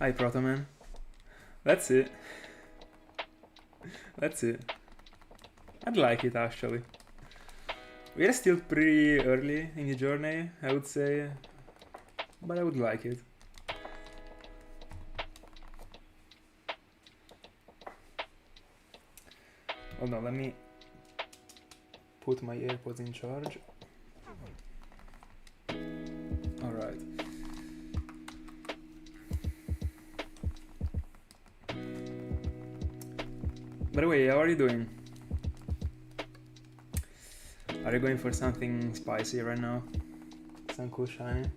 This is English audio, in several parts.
Hi, Protoman. That's it. That's it. I'd like it actually. We're still pretty early in the journey, I would say, but I would like it. Hold on, let me put my AirPods in charge. Alright. By the way, how are you doing? Are you going for something spicy right now? Some cool shiny?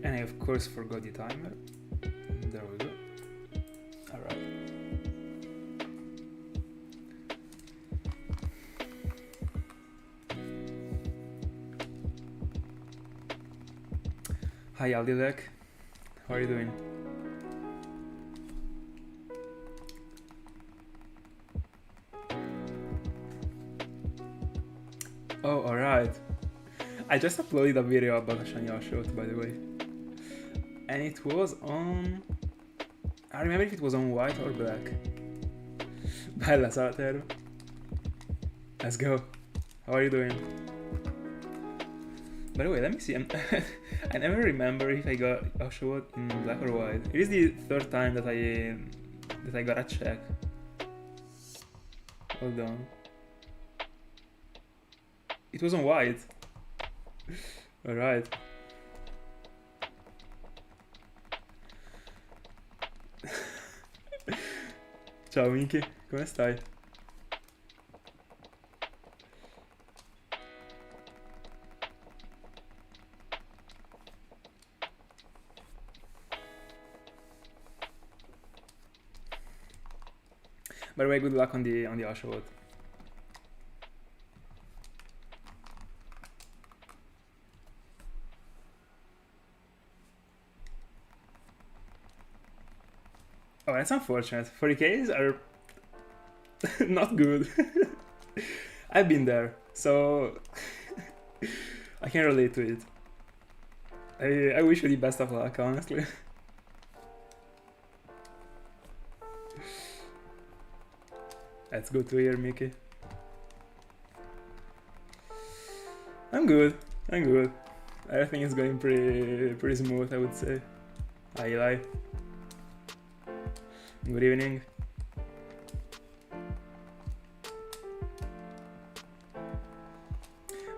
And I of course forgot the timer. There we go. Alright. Hi Aldilek. How are you doing? Oh, alright. I just uploaded a video about a shiny shot, by the way. And it was on... I remember if it was on white or black. Bella Salter. Let's go. How are you doing? By the way, let me see. I never remember if I got a shot in black or white. It is the third time that I got a check. Hold on. It was on white. Alright. Ciao Minky, come stai? By the way, good luck on the Ashwood. Oh, that's unfortunate. 40Ks are not good. I've been there, so I can relate to it. I wish you the best of luck, honestly. That's good to hear, Mickey. I'm good. I'm good. Everything is going pretty smooth, I would say. Hi, Eli. Good evening.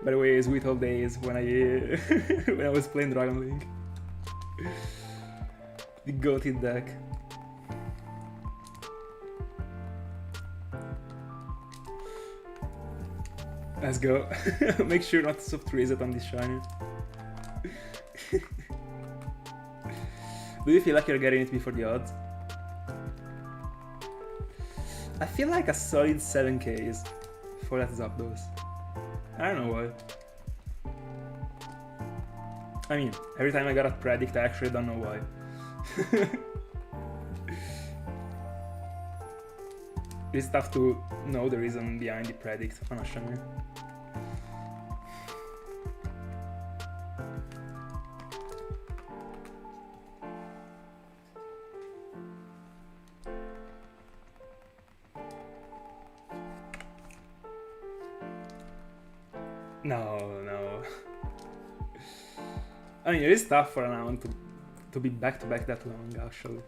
By the way, sweet old days when I when I was playing Dragon Link. The goated deck. Let's go. Make sure not to soft reset on this shiny. Do you feel like you're getting it before the odds? I feel like a solid 7Ks for that Zapdos. I don't know why. I mean, every time I got a predict, I actually don't know why. It's tough to know the reason behind the predict on a shiny. No. I mean, it is tough for an Aon to be back-to-back that long, actually.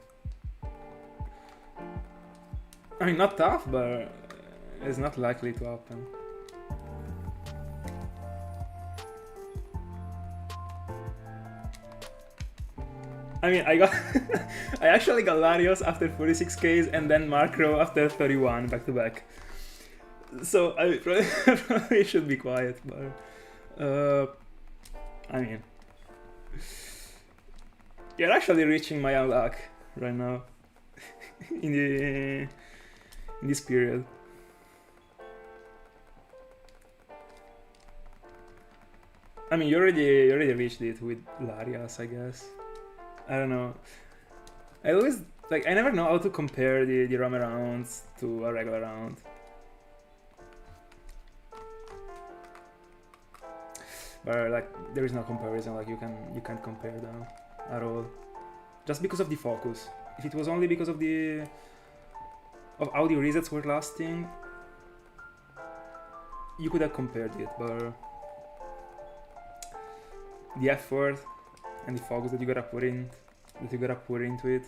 I mean, not tough, but it's not likely to happen. I mean, I actually got Larios after 46Ks and then Markro after 31 back-to-back. So I probably should be quiet, but I mean, you're actually reaching my unluck right now. in this period. I mean, you already reached it with Larias, I guess. I don't know. I always like I never know how to compare the ROM rounds to a regular round. But like there is no comparison. Like you can't compare them at all. Just because of the focus. If it was only because of how the resets were lasting, you could have compared it, but the effort and the focus that you gotta put into it,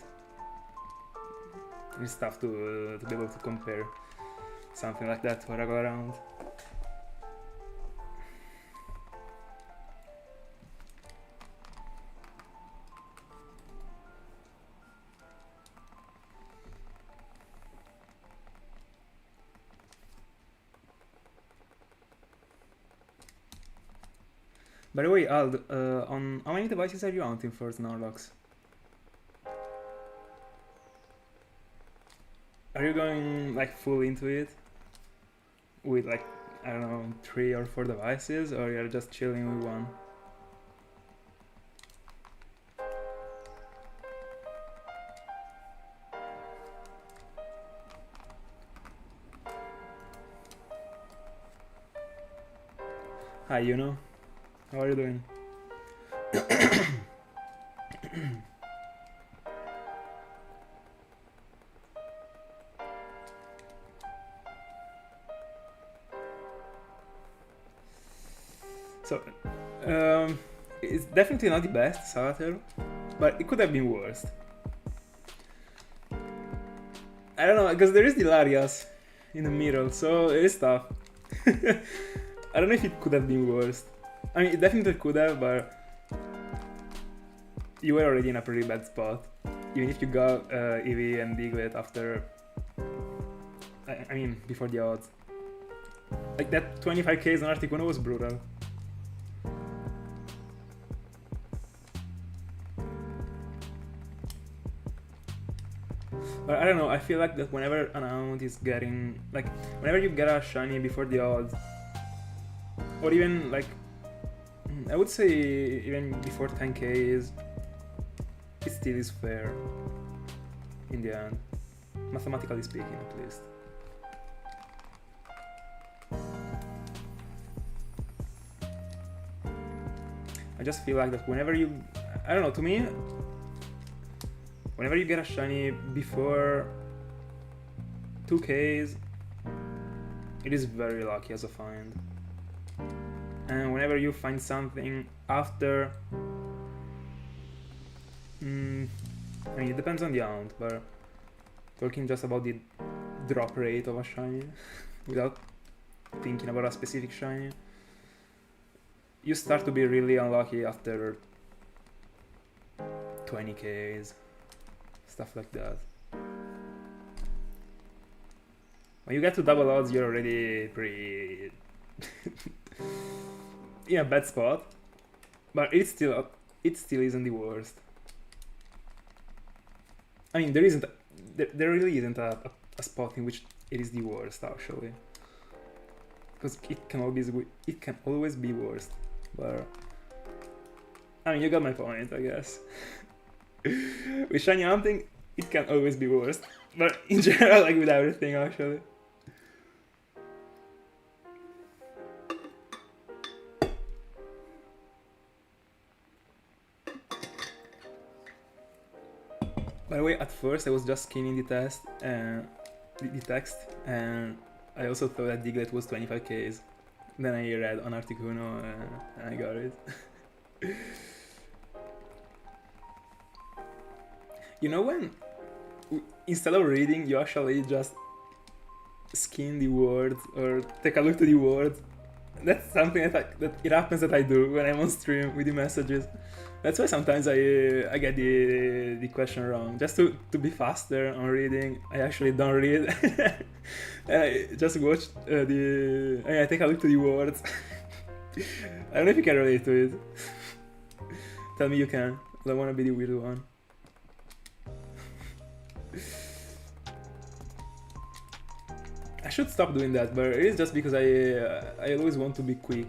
it's tough to be able to compare something like that to a regular round. By the way, Ald, on how many devices are you hunting for Snorlax? Are you going like full into it? With like, I don't know, 3 or 4 devices, or you're just chilling with one? Hi, how are you doing? So, it's definitely not the best starter, but it could have been worse. I don't know, because there is the Larias in the middle, so it is tough. I don't know if it could have been worse. I mean, it definitely could have, but you were already in a pretty bad spot. Even if you got Eevee and Diglett after... I mean, before the odds. Like, that 25k on Articuno was brutal. But I don't know, I feel like that whenever an account is getting... Like, whenever you get a shiny before the odds, or even, like... I would say even before 10k, it still is fair. In the end. Mathematically speaking, at least. I just feel like that whenever you... I don't know, to me... Whenever you get a shiny before 2Ks, it is very lucky as a find. And whenever you find something after... I mean, it depends on the amount, but talking just about the drop rate of a shiny, without thinking about a specific shiny, you start to be really unlucky after 20Ks. Stuff like that. When you get to double odds, you're already pretty in a bad spot, but it still isn't the worst. I mean, there really isn't a spot in which it is the worst actually, because it can always be worse. But I mean, you got my point, I guess. With shiny hunting, it can always be worse, but in general, like with everything actually. By the way, at first I was just skimming the text, and I also thought that Diglett was 25Ks. Then I read on Articuno and I got it. You know when, instead of reading, you actually just skim the words or take a look to the words? That's something that it happens that I do when I'm on stream with the messages. That's why sometimes I get the question wrong. Just to be faster on reading, I actually don't read. I just watch I take a look to the words. I don't know if you can relate to it. Tell me you can. I don't want to be the weird one. should stop doing that, but it is just because I always want to be quick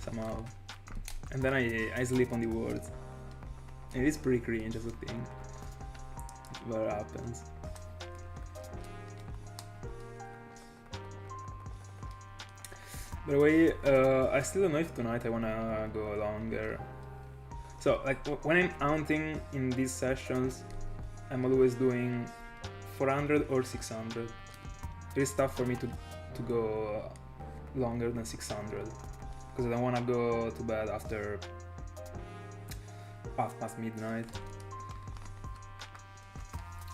somehow, and then I sleep on the words. It is pretty cringe as a thing, but it happens. By the way, I still don't know if tonight I wanna go longer. So like when I'm hunting in these sessions, I'm always doing 400 or 600. It is tough for me to go longer than 600 because I don't wanna go to bed after past midnight.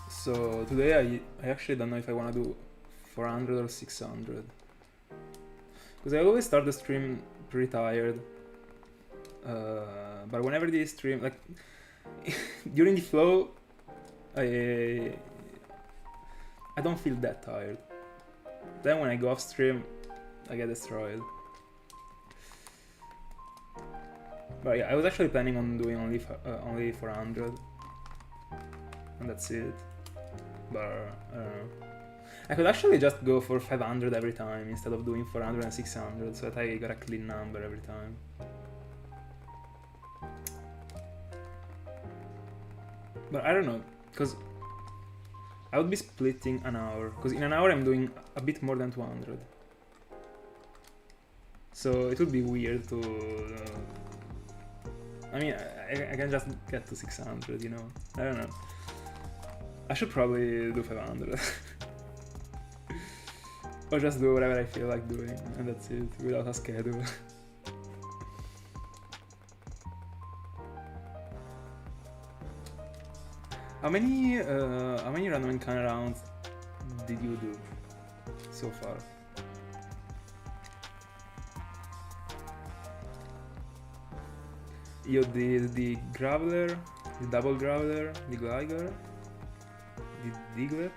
So today I actually don't know if I wanna do 400 or 600. Because I always start the stream pretty tired, but whenever the stream, like during the flow, I don't feel that tired. Then when I go off stream, I get destroyed. But yeah, I was actually planning on doing only 400, and that's it. But I don't know. I could actually just go for 500 every time instead of doing 400 and 600, so that I got a clean number every time. But I don't know, because I would be splitting an hour, because in an hour I'm doing a bit more than 200. So it would be weird to... I mean, I can just get to 600, you know? I don't know. I should probably do 500. Or just do whatever I feel like doing, and that's it, without a schedule. How many random encounter rounds did you do so far? You did the Graveler, the Double Graveler, the Gligar, the Diglett.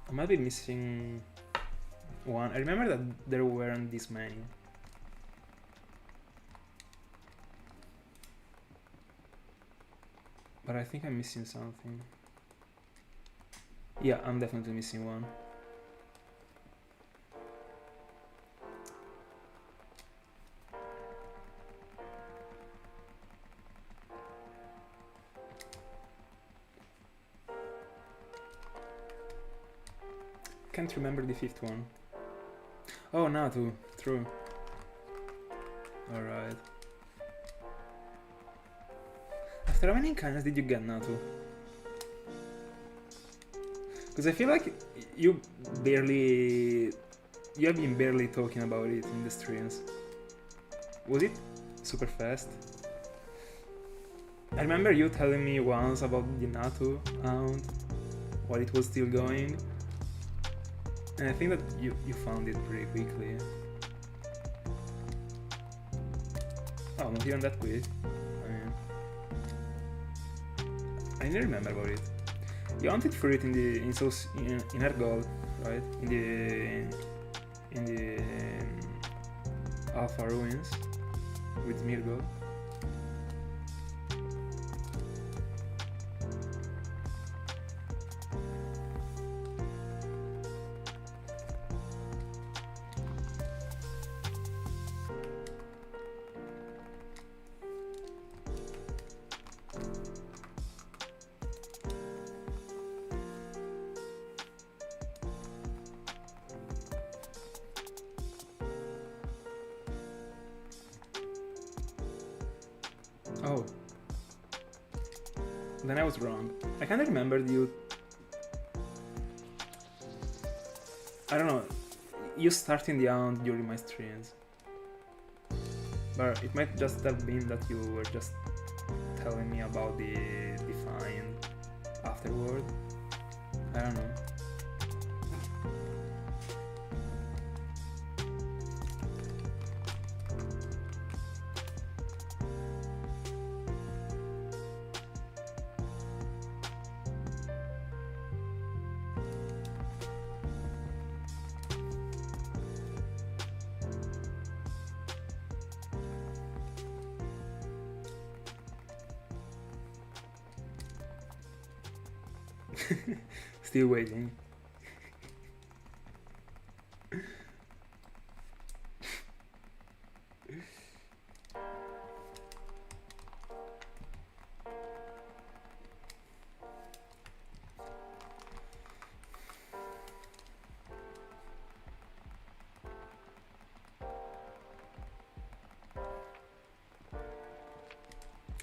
I might be missing one. I remember that there weren't this many. But I think I'm missing something. Yeah, I'm definitely missing one. Can't remember the fifth one. Oh, Natu, true. Alright. After how many encounters did you get, Natu? Because I feel like you have been barely talking about it in the streams. Was it super fast? I remember you telling me once about the Natu hound while it was still going. And I think that you found it pretty quickly. Oh, not even that quick. I didn't remember about it. You hunted for it in Ergol, right? In the Alpha Ruins with Mirgol. Oh. Then I was wrong. I kinda remembered you... I don't know, you starting the hound during my streams. But it might just have been that you were just telling me about the find afterward. I don't know. Still waiting.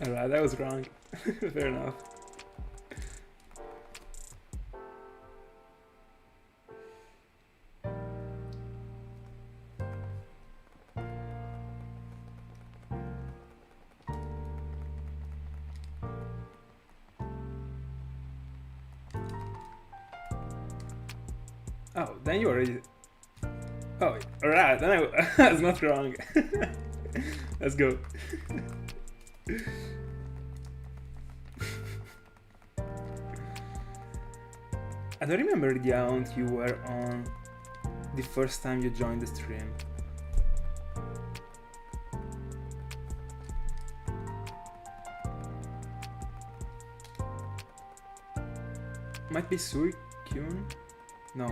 Alright, that was wrong. Fair enough. Oh, then you already... Oh, alright, then I was not wrong. Let's go. I don't remember the account you were on the first time you joined the stream. Might be Suikyun? No.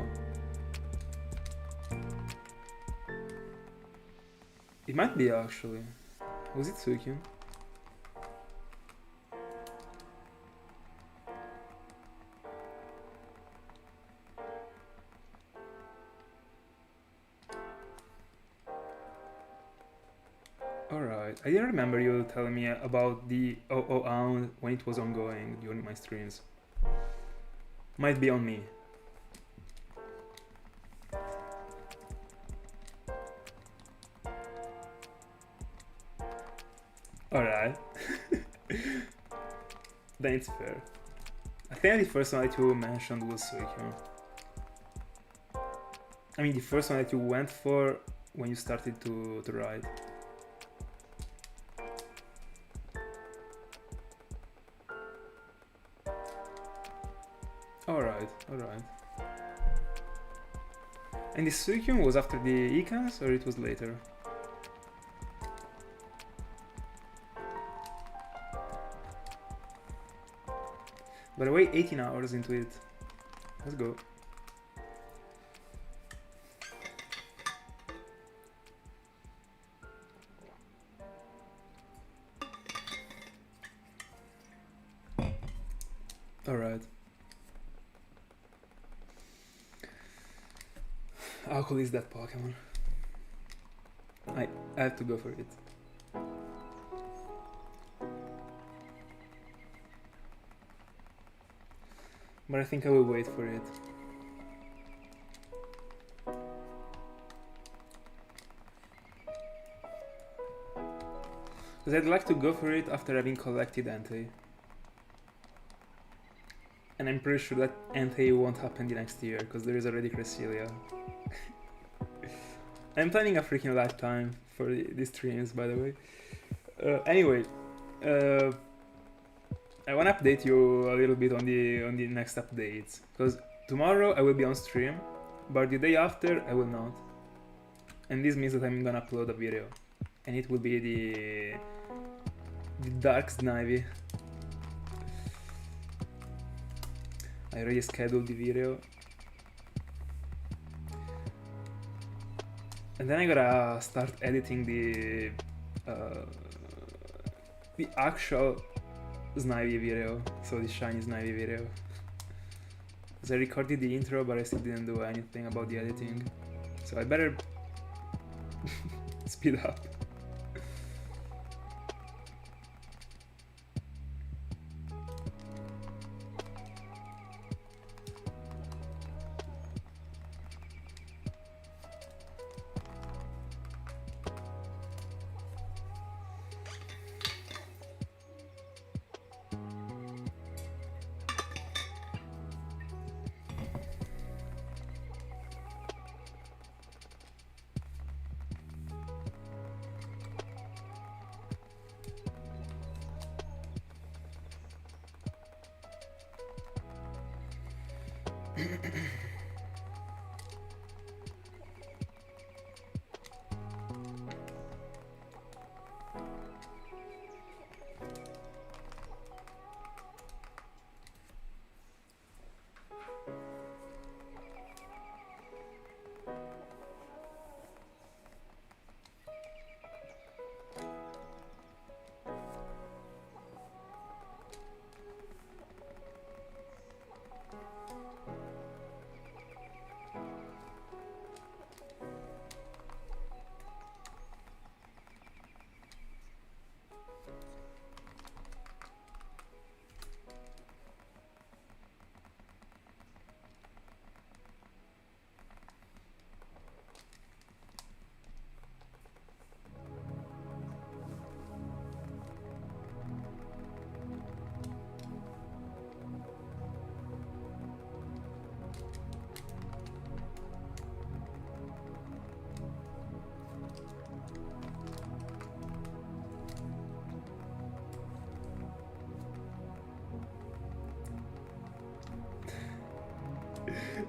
It might be actually. Was it Suikyun? Alright, I didn't remember you telling me about the OO Hound when it was ongoing during my streams. Might be on me. Alright. Then it's fair. I think the first one that you mentioned was Suikyun. I mean the first one that you went for when you started to ride. Alright. And the Suikyun was after the Icans or it was later? By the way, 18 hours into it. Let's go. Alright. How cool is that Pokemon? I have to go for it. But I think I will wait for it. Because I'd like to go for it after having collected Entei. And I'm pretty sure that Entei won't happen the next year, because there is already Cresselia. I'm planning a freaking lifetime for these streams, by the way. Anyway, I want to update you a little bit on the next updates, because tomorrow I will be on stream, but the day after I will not. And this means that I'm gonna upload a video, and it will be the Dark Snivy. I already scheduled the video. And then I gotta start editing the actual Snivy video, so the shiny Snivy video. Because I recorded the intro, but I still didn't do anything about the editing. So I better speed up.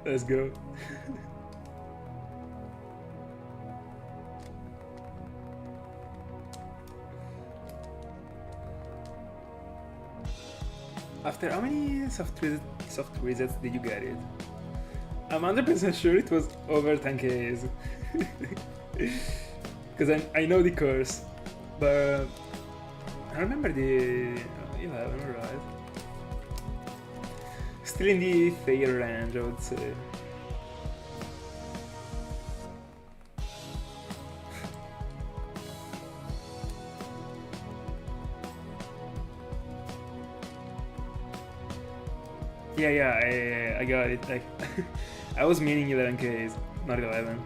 Let's go. After how many soft resets did you get it? I'm 100% sure it was over 10Ks. Because I know the curse, but I remember the 11, alright. Still in the fair range, I would say. Yeah, I got it. Like, I was meaning 11Ks, not 11.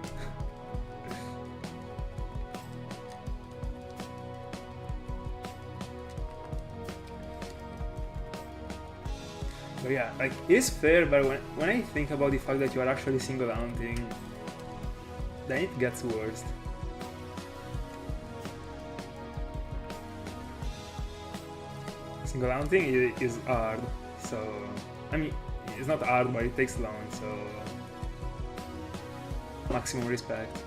But yeah, like, it is fair, but when I think about the fact that you are actually single hunting, then it gets worse. Single hunting is hard, so I mean, it's not hard, but it takes long, so maximum respect.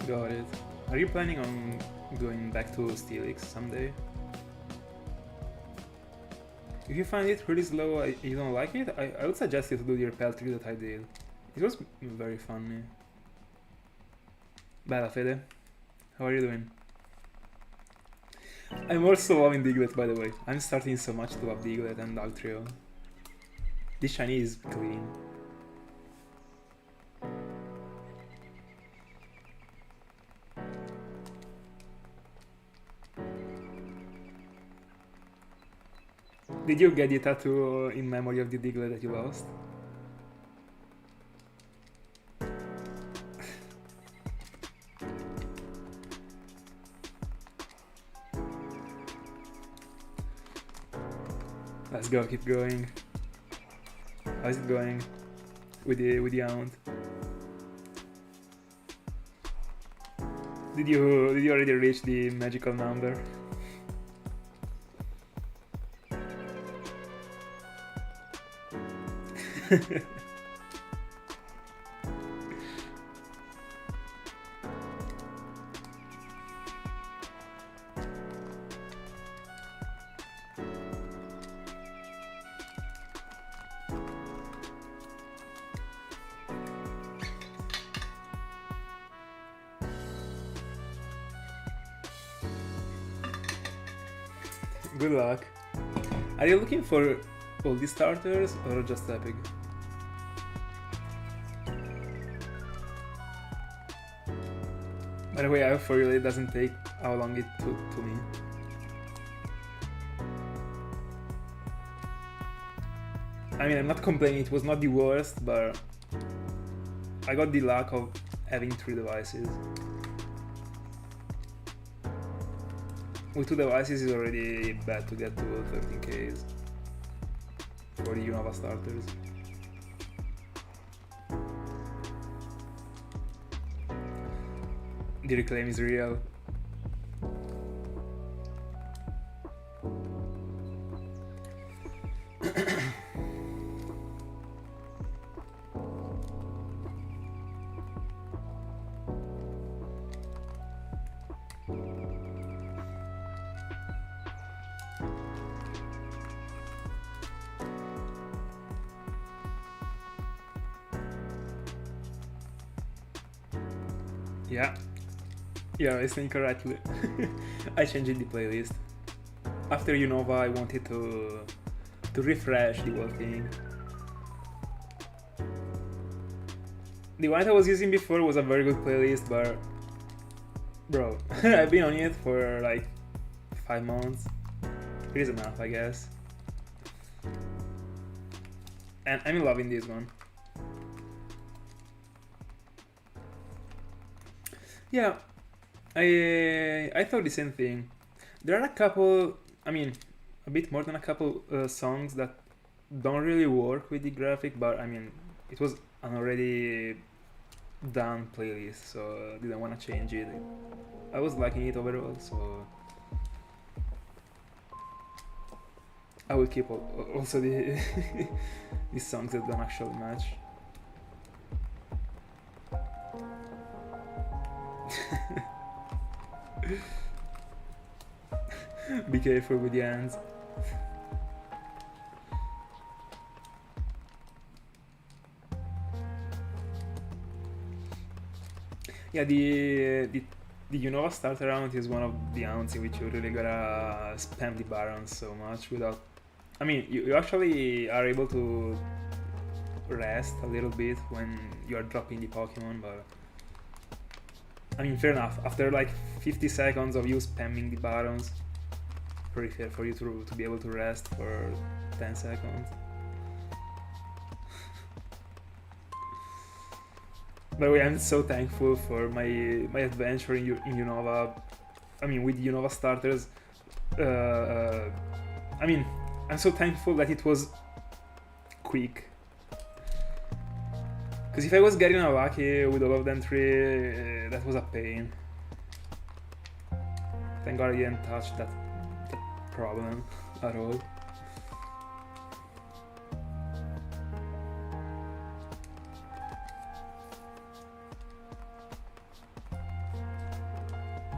Got it. Are you planning on going back to Steelix someday? If you find it really slow, you don't like it, I would suggest you to do the repel trick that I did. It was very funny. Bella Fede, how are you doing? I'm also loving Diglett, by the way. I'm starting so much to love Diglett and Dugtrio. This shiny is clean. Did you get the tattoo in memory of the Diglett that you lost? Let's go, keep going. How's it going with the hound? Did you already reach the magical number? Good luck. Are you looking for all the starters or just epic? By the way, I have for you it doesn't take how long it took to me. I mean, I'm not complaining, it was not the worst, but I got the luck of having 3 devices. With 2 devices is already bad to get to 13Ks for the Unova starters. The reclaim is real. Yeah, you're listening correctly. I changed the playlist. after Unova, I wanted to refresh the whole thing. The one I was using before was a very good playlist, but bro, I've been on it for like 5 months. It is enough, I guess. And I'm loving this one. Yeah, I thought the same thing. There are a couple, I mean, a bit more than a couple songs that don't really work with the graphic, but I mean, it was an already done playlist, so I didn't want to change it. I was liking it overall, so I will keep also the these songs that don't actually match. Be careful with the hands. Yeah, the Unova start round is one of the rounds in which you really gotta spam the barons so much without... I mean, you actually are able to rest a little bit when you are dropping the Pokemon, but... I mean, fair enough, after like 50 seconds of you spamming the barons, pretty fair for you to be able to rest for 10 seconds. By the way, I'm so thankful for my adventure in Unova. I mean, with Unova starters. I mean, I'm so thankful that it was quick. Because if I was getting unlucky with all of them three, that was a pain. Thank God I didn't touch that problem at all.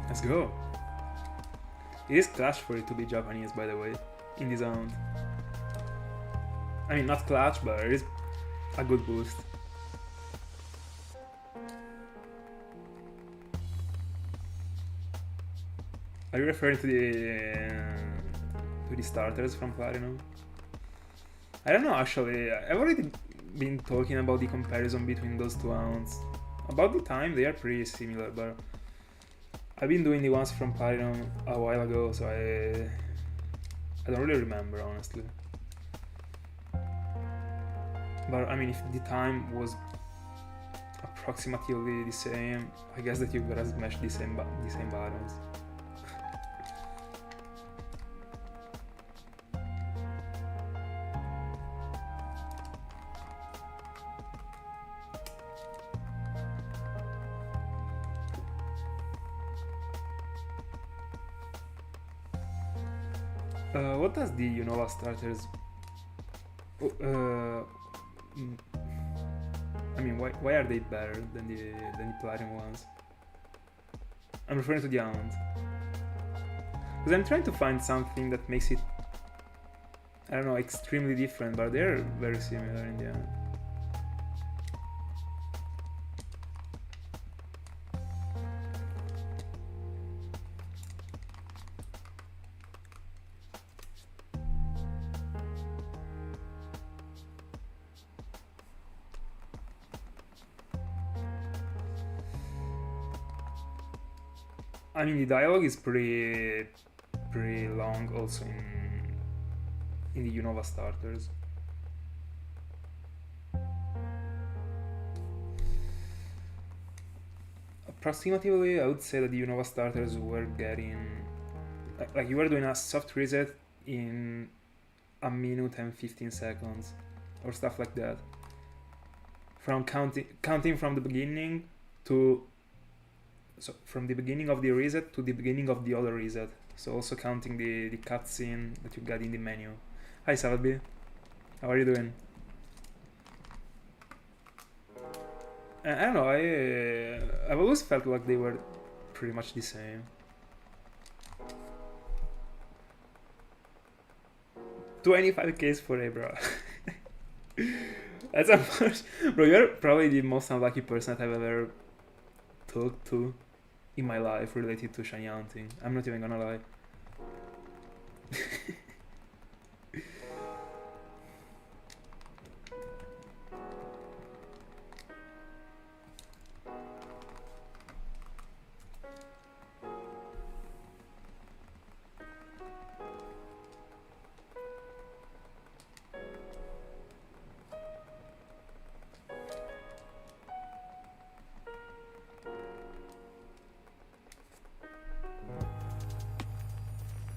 Let's go. It is clutch for it to be Japanese, by the way, in this round. I mean, not clutch, but it is a good boost. Are you referring to the starters from Platinum? I don't know, actually. I've already been talking about the comparison between those two rounds. About the time, they are pretty similar, but I've been doing the ones from Platinum a while ago, so I don't really remember, honestly. But I mean, if the time was approximately the same, I guess that you gotta smash the same buttons. What does the Unova starters... I mean, why are they better than the Platinum ones? I'm referring to the Hound. Because I'm trying to find something that makes it, I don't know, extremely different, but they're very similar in the end. I mean, the dialogue is pretty long also in the Unova starters. Approximately, I would say that the Unova starters were getting... like you were doing a soft reset in 1 minute and 15 seconds, or stuff like that. From counting from the beginning to... So from the beginning of the reset to the beginning of the other reset. So also counting the cutscene that you got in the menu. Hi Salvi, how are you doing? I don't know, I've always felt like they were pretty much the same. 25k for a bro. That's a much... Bro, you're probably the most unlucky person that I've ever talked to in my life related to shiny hunting. I'm not even gonna lie.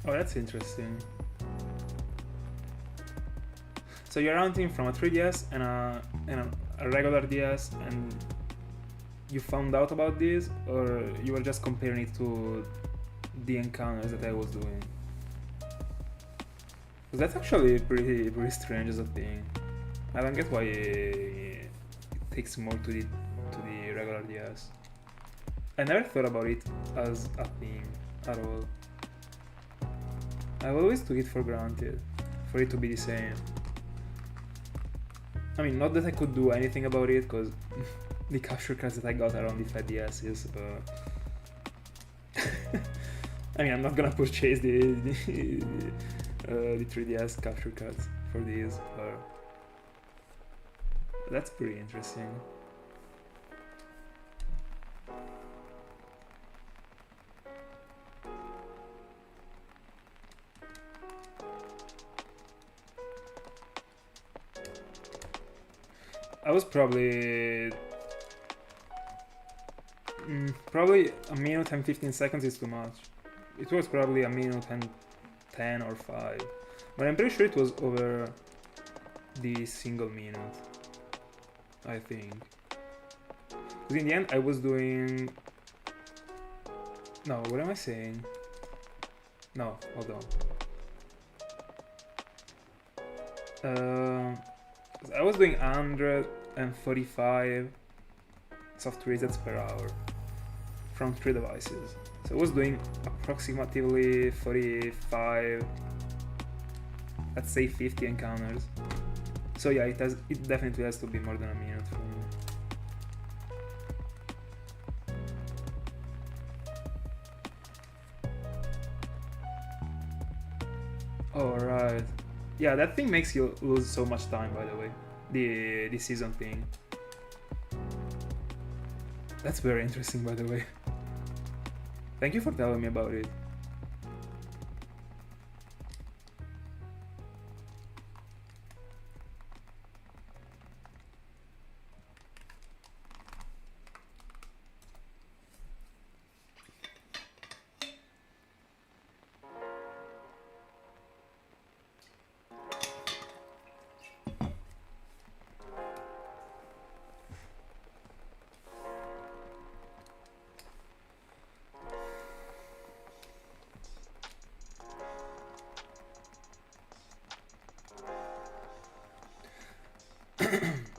Oh, that's interesting. So you're hunting from a 3DS and a regular DS, and you found out about this, or you were just comparing it to the encounters that I was doing? Because that's actually pretty strange as a thing. I don't get why it takes more to the regular DS. I never thought about it as a thing at all. I always took it for granted, for it to be the same. I mean, not that I could do anything about it, because the capture cards that I got are on the 5DSs, but... I mean, I'm not gonna purchase the 3DS capture cards for these, but... That's pretty interesting. I was probably a minute and 15 seconds is too much. It was probably a minute and 10 or 5, but I'm pretty sure it was over the single minute, I think. Because in the end I was doing... No, what am I saying? No, hold on. I was doing 145 soft resets per hour from 3 devices. So I was doing approximately 45, let's say 50 encounters. So yeah, it definitely has to be more than a minute for me. Alright. Yeah, that thing makes you lose so much time, by the way. The season thing. That's very interesting, by the way. Thank you for telling me about it.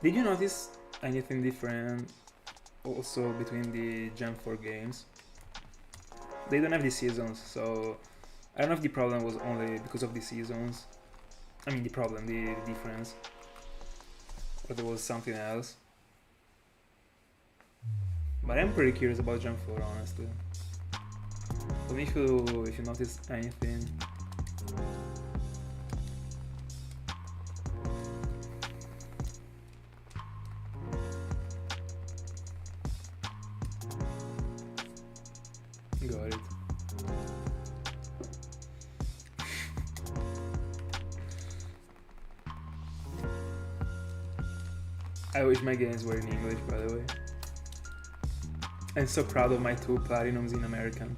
Did you notice anything different also between the Gen 4 games? They don't have the seasons, so I don't know if the problem was only because of the seasons. I mean the difference. Or there was something else. But I'm pretty curious about Gen 4, honestly. Tell me if you noticed anything. Got it. I wish my games were in English, by the way. I'm so proud of my 2 platinums in American.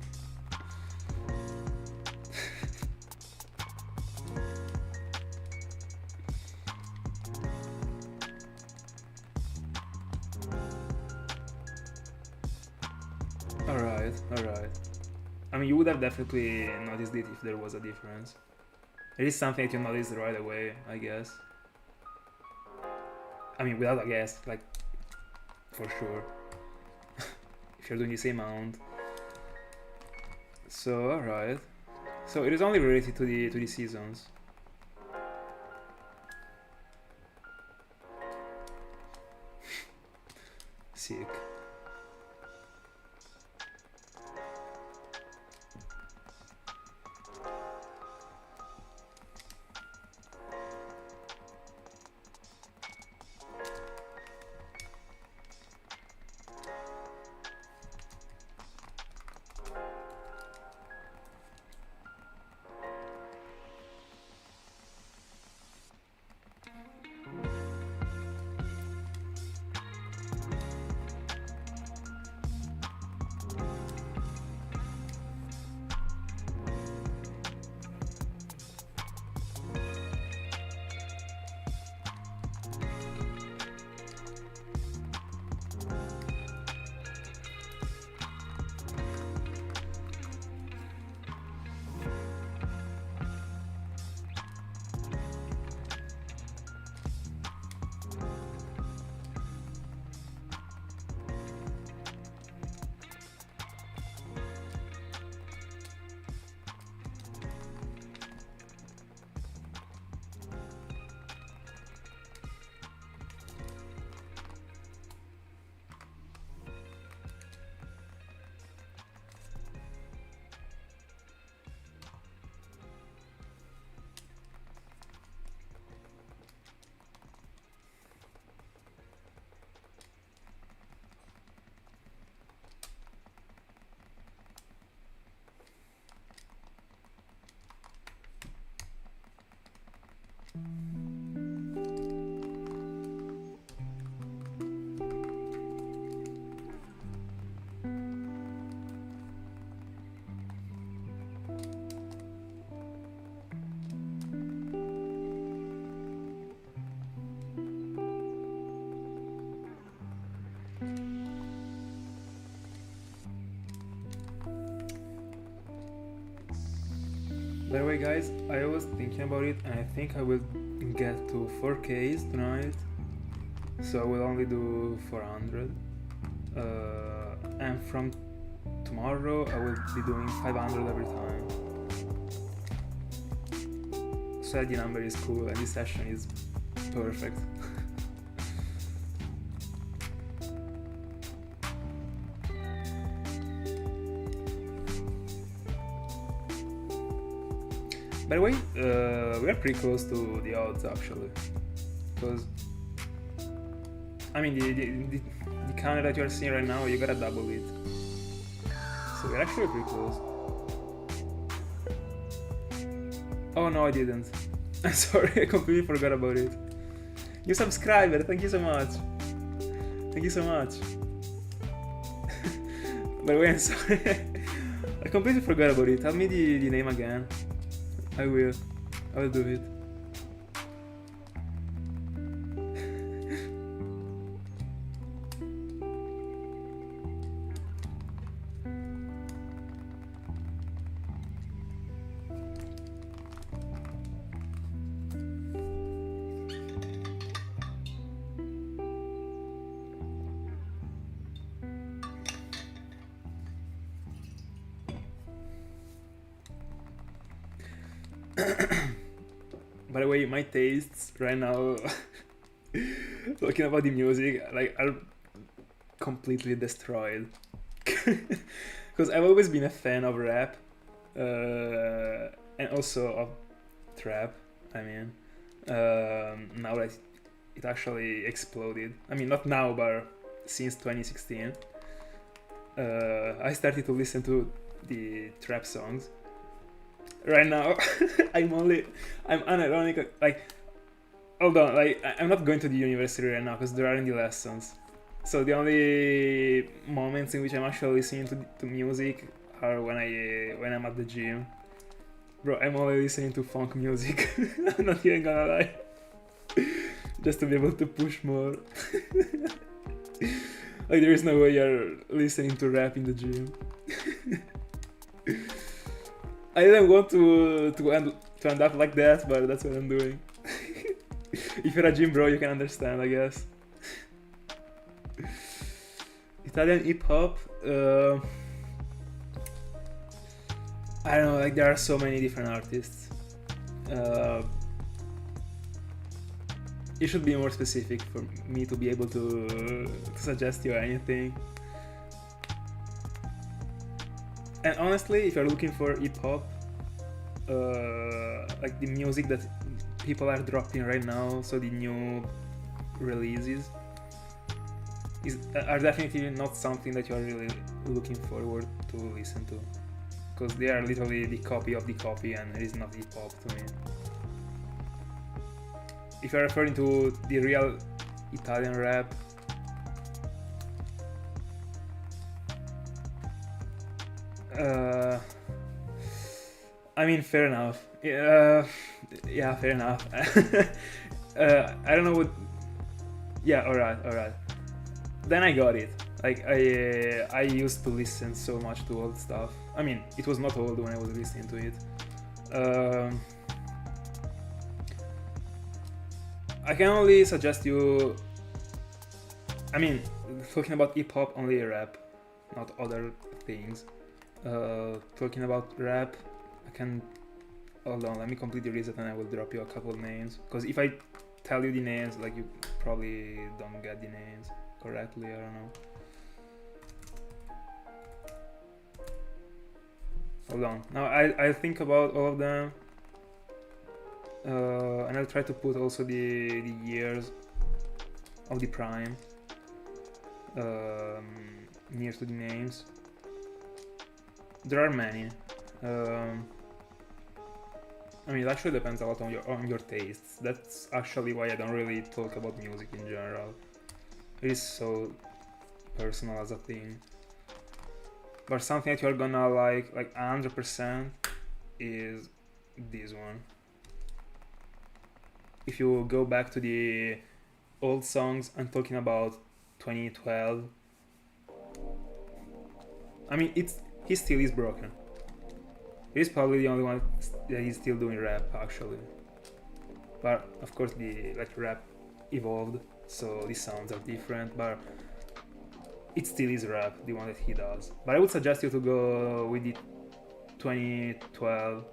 Alright. I mean, you would have definitely noticed it if there was a difference. It is something that you noticed right away, I guess. I mean, without a guess, like, for sure. If you're doing the same amount. So, alright. So, it is only related to the seasons. Sick. By the way, guys, I was thinking about it, and I think I will get to 4Ks tonight. So I will only do 400. And from tomorrow, I will be doing 500 every time. So the number is cool, and this session is perfect. By the way, we are pretty close to the odds actually, because I mean the counter that you are seeing right now, you gotta double it, so we're actually pretty close. Oh no, I didn't. I'm sorry, I completely forgot about it. New subscriber, thank you so much. Thank you so much. By the way, I'm sorry. I completely forgot about it. Tell me the name again. I will do it. By the way, my tastes right now, talking about the music, like, are completely destroyed. Because I've always been a fan of rap, and also of trap. I mean, now that it actually exploded. I mean, not now, but since 2016, I started to listen to the trap songs. Right now, I'm unironic, like, hold on, like, I'm not going to the university right now because there aren't the lessons. So the only moments in which I'm actually listening to music are when I'm at the gym. Bro, I'm only listening to funk music. I'm not even gonna lie. Just to be able to push more. Like, there is no way you're listening to rap in the gym. I didn't want to end up like that, but that's what I'm doing. If you're a gym bro, you can understand, I guess. Italian hip hop. I don't know, like, there are so many different artists. You should be more specific for me to be able to suggest you anything. And honestly, if you're looking for hip hop, like the music that people are dropping right now, so the new releases, are definitely not something that you are really looking forward to listen to, because they are literally the copy of the copy, and it is not hip hop to me. If you're referring to the real Italian rap, I mean, fair enough. Yeah, fair enough. I don't know what. Yeah, alright. Then I got it. Like, I used to listen so much to old stuff. I mean, it was not old when I was listening to it. I can only suggest you. I mean, talking about hip hop, only rap, not other things. Talking about rap, I can. Hold on, let me completely reset and I will drop you a couple of names. Because if I tell you the names, like, you probably don't get the names correctly, I don't know. Hold on. Now I'll think about all of them. And I'll try to put also the years of the prime near to the names. There are many. I mean, it actually depends a lot on your tastes. That's actually why I don't really talk about music in general. It is so personal as a thing. But something that you're gonna like 100% is this one. If you go back to the old songs, I'm talking about 2012. I mean, he still is broken. He's probably the only one that is still doing rap actually. But of course the rap evolved, so the sounds are different, but it still is rap, the one that he does. But I would suggest you to go with the 2012.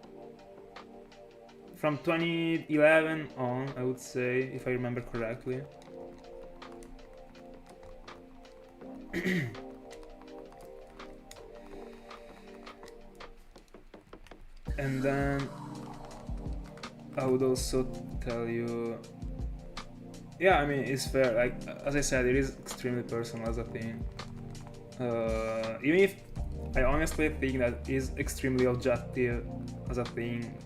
From 2011 on, I would say, if I remember correctly. And then I would also tell you, yeah, I mean, it's fair. Like, as I said, it is extremely personal as a thing. Even if I honestly think that is extremely objective as a thing,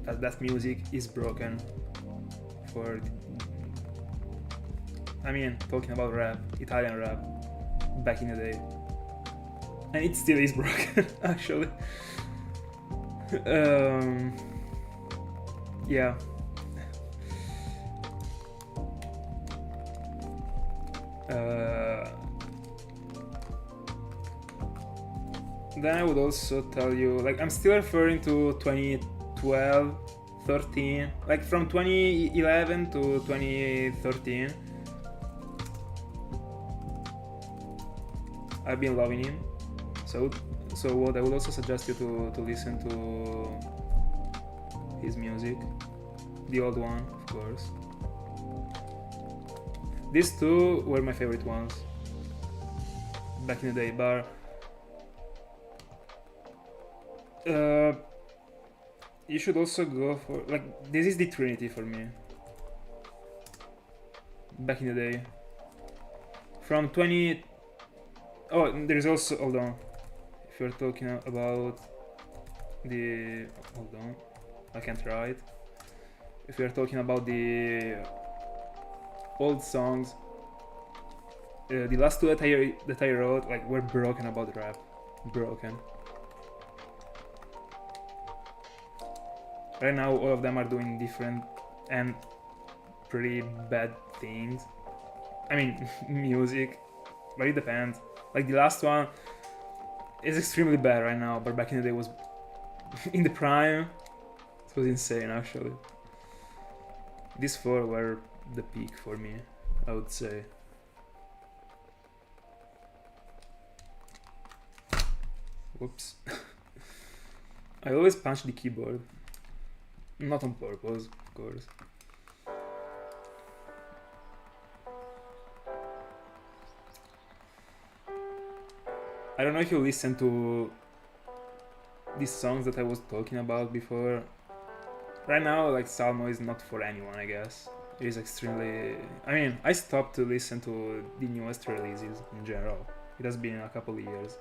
that music is broken for, I mean, talking about rap, Italian rap, back in the day. And it still is broken, actually. Yeah. Then I would also tell you, like, I'm still referring to 2012, 13, like from 2011 to 2013. I've been loving him. So what I would also suggest you to listen to his music, the old one, of course. These two were my favorite ones back in the day, but you should also go for, like, this is the Trinity for me back in the day. From 20, oh, there's also, hold on, if you're talking about the, hold on, I can't write. If you're talking about the old songs, the last two that I wrote, like, were broken about rap, broken. Right now, all of them are doing different and pretty bad things. I mean, music, but it depends. Like, the last one is extremely bad right now, but back in the day was in the prime. It was insane, actually. These four were the peak for me, I would say. Whoops. I always punch the keyboard. Not on purpose, of course. I don't know if you listen to these songs that I was talking about before. Right now, like, Salmo is not for anyone, I guess. It is extremely... I mean, I stopped to listen to the newest releases in general. It has been a couple of years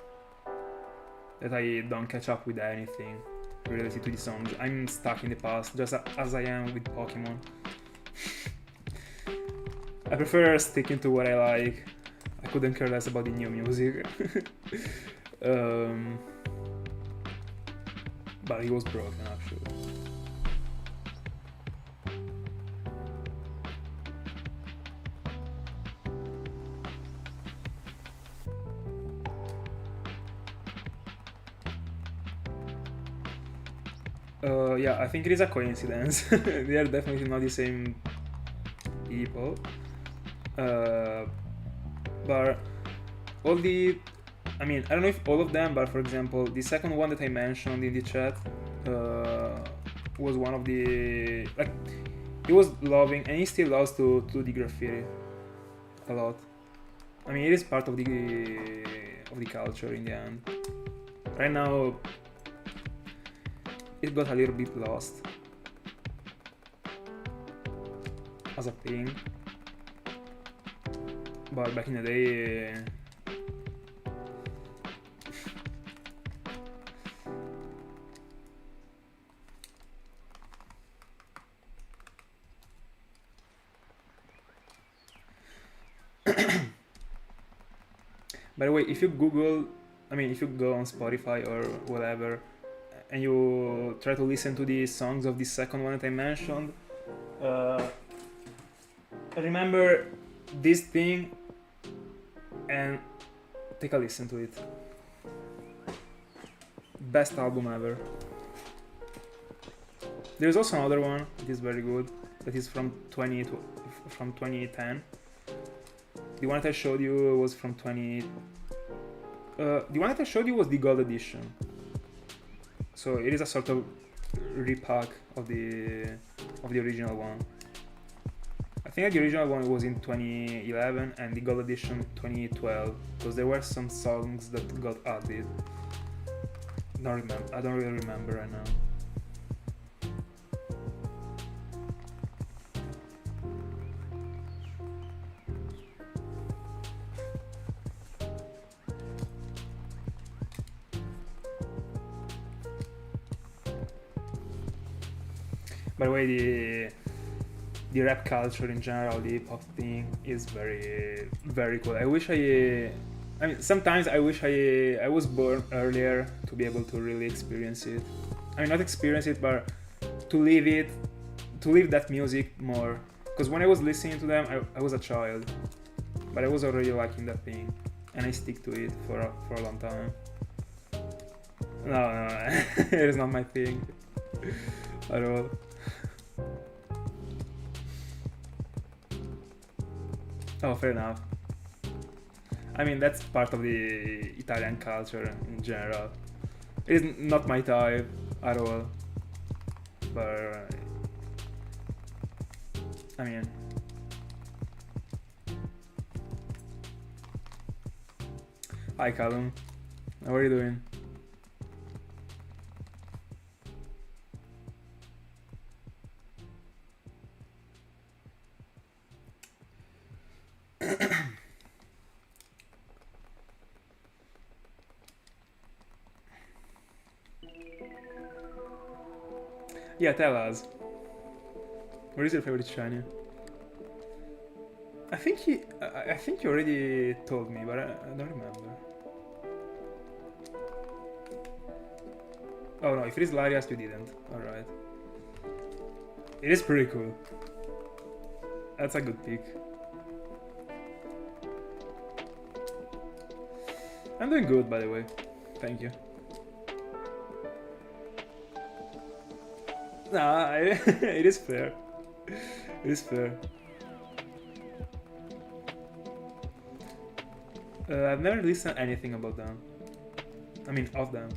that I don't catch up with anything related to the songs. I'm stuck in the past, just as I am with Pokemon. I prefer sticking to what I like. I couldn't care less about the new music. But he was broken, actually. Yeah, I think it is a coincidence. They are definitely not the same people. But all the... I mean, I don't know if all of them, but for example, the second one that I mentioned in the chat was one of the... Like, he was loving, and he still loves to do the graffiti a lot. I mean, it is part of the culture in the end. Right now, it got a little bit lost as a thing, but back in the day, by the way, if you Google, I mean, if you go on Spotify or whatever, and you try to listen to the songs of the second one that I mentioned, remember this thing and take a listen to it. Best album ever. There's also another one that is very good. That is from 2010. The one that I showed you was from 20. The one that I showed you was the gold edition. So it is a sort of repack of the original one. I think the original one was in 2011 and the gold edition 2012, because there were some songs that got added. I don't really remember right now. By the way, the rap culture in general, the hip hop thing is very, very cool. I mean, sometimes I wish I was born earlier to be able to really experience it. I mean, not experience it, but to live that music more. Because when I was listening to them, I was a child, but I was already liking that thing, and I stick to it for a long time. No, it is not my thing at all. Oh, fair enough. I mean, that's part of the Italian culture in general. It is not my type at all, but I mean, hi Callum, how are you doing? Yeah, tell us. What is your favorite shiny? I think you already told me, but I don't remember. Oh no, if it is Larias, you didn't. Alright. It is pretty cool. That's a good pick. I'm doing good, by the way. Thank you. Nah, it is fair. It is fair. I've never listened to anything about them. I mean, of them.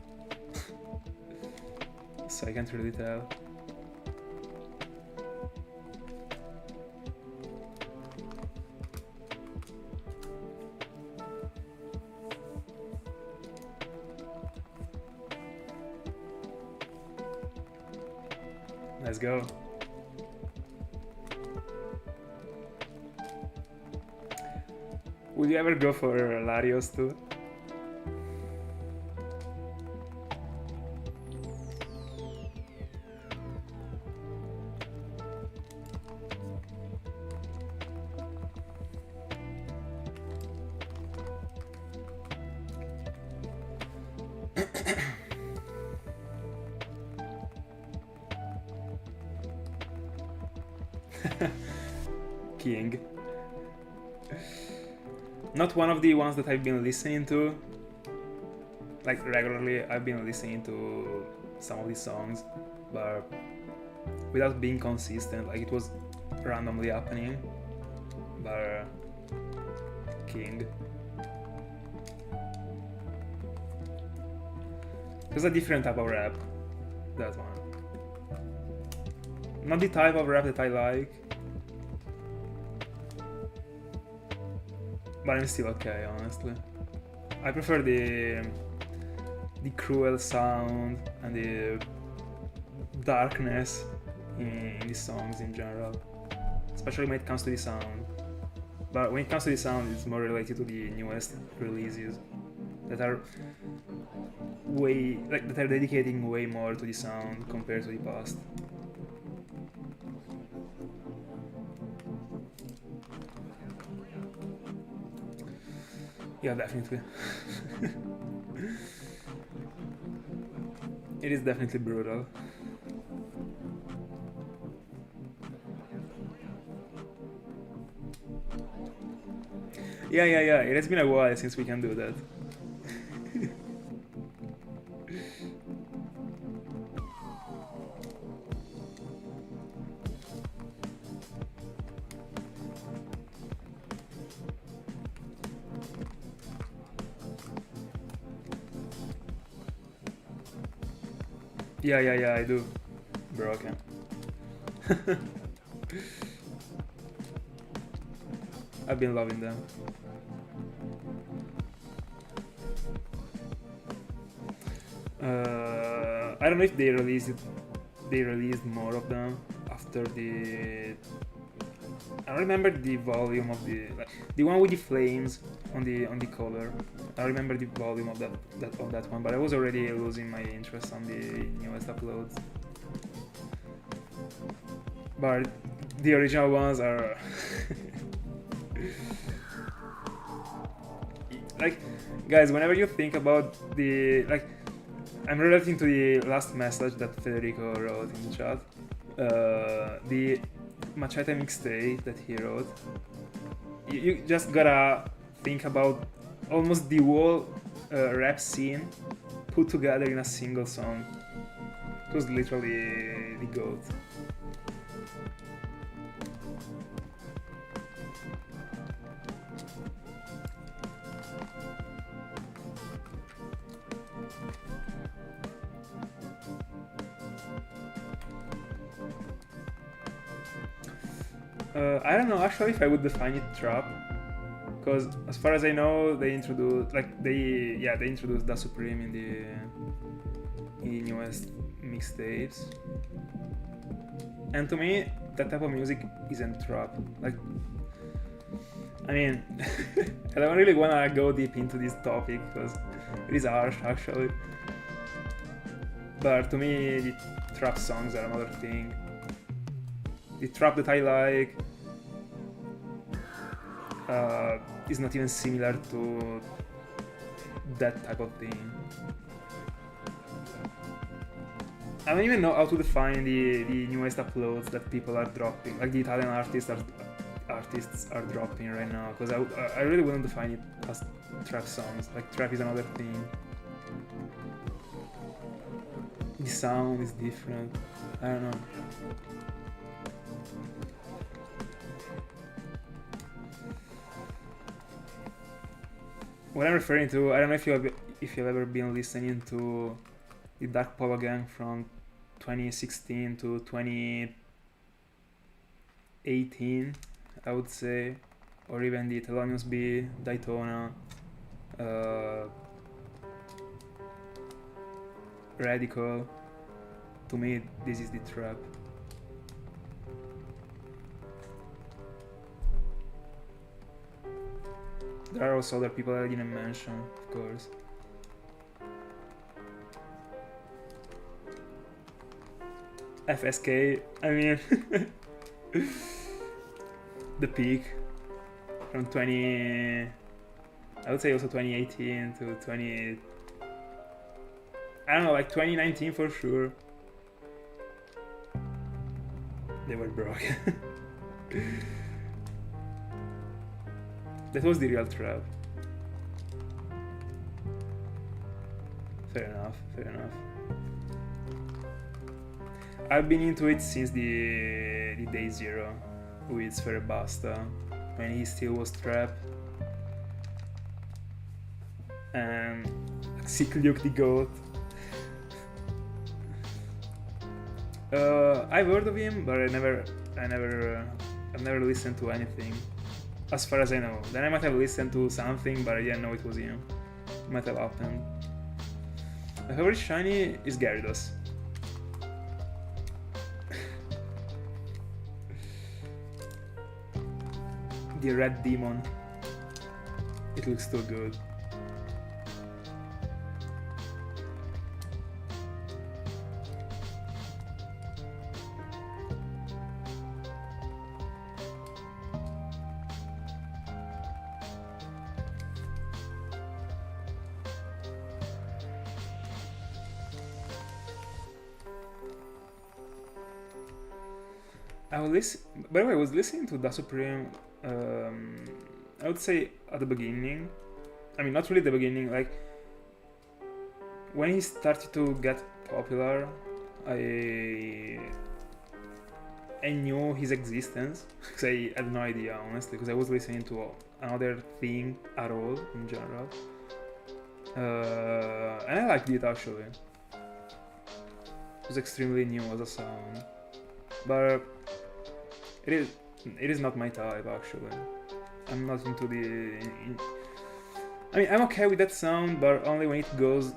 So I can't really tell. Let's go. Would you ever go for Larios too? King. Not one of the ones that I've been listening to. Like regularly, I've been listening to some of these songs, but without being consistent, like it was randomly happening. But King. It's a different type of rap, that one. Not the type of rap that I like, but I'm still okay, honestly. I prefer the cruel sound and the darkness in the songs in general, especially when it comes to the sound. But when it comes to the sound, it's more related to the newest releases that are that are dedicating way more to the sound compared to the past. Yeah, definitely. It is definitely brutal. Yeah. It has been a while since we can do that. Yeah, I do. Broken. I've been loving them. I don't know if they released it. They released more of them after the. I don't remember the volume of the one with the flames on the cover. I remember the volume of that one, but I was already losing my interest on the newest uploads. But the original ones are like, guys, whenever you think about the I'm relating to the last message that Federico wrote in the chat. The Machete mixtape that he wrote. You just gotta think about almost the whole rap scene put together in a single song. It was literally the GOAT. I don't know actually if I would define it trap, because as far as I know they introduced they introduced Da Supreme in the newest mixtapes, and to me that type of music isn't trap. Like, I mean, I don't really wanna go deep into this topic because it is harsh actually, but to me the trap songs are another thing. The trap that I like is not even similar to that type of thing. I don't even know how to define the newest uploads that people are dropping, like the Italian artists are dropping right now, because I really wouldn't define it as trap songs. Like, trap is another thing. The sound is different. I don't know. What I'm referring to, I don't know if you've ever been listening to the Dark Polo Gang from 2016 to 2018, I would say, or even the Thelonious B, Daytona, Radical. To me, this is the trap. There are also other people I didn't mention, of course. FSK, I mean, the peak from I would say also 2018 to 20, I don't know, like 2019 for sure. They were broken. That was the real trap. Fair enough. I've been into it since the day zero with Sferebasta, when he still was trap. And Sick Luke the GOAT. I've heard of him, but I've never listened to anything, as far as I know. Then I might have listened to something, but I didn't know it was him. It might have happened. My favorite shiny is Gyarados. The red demon. It looks too good. By the way, I was listening to Da Supreme, I would say at the beginning. I mean, not really the beginning, like when he started to get popular, I knew his existence, because I had no idea, honestly, because I was listening to another thing at all, in general. And I liked it, actually. was extremely new as a sound, but it is not my type actually. I'm not into I mean, I'm okay with that sound, but only when it goes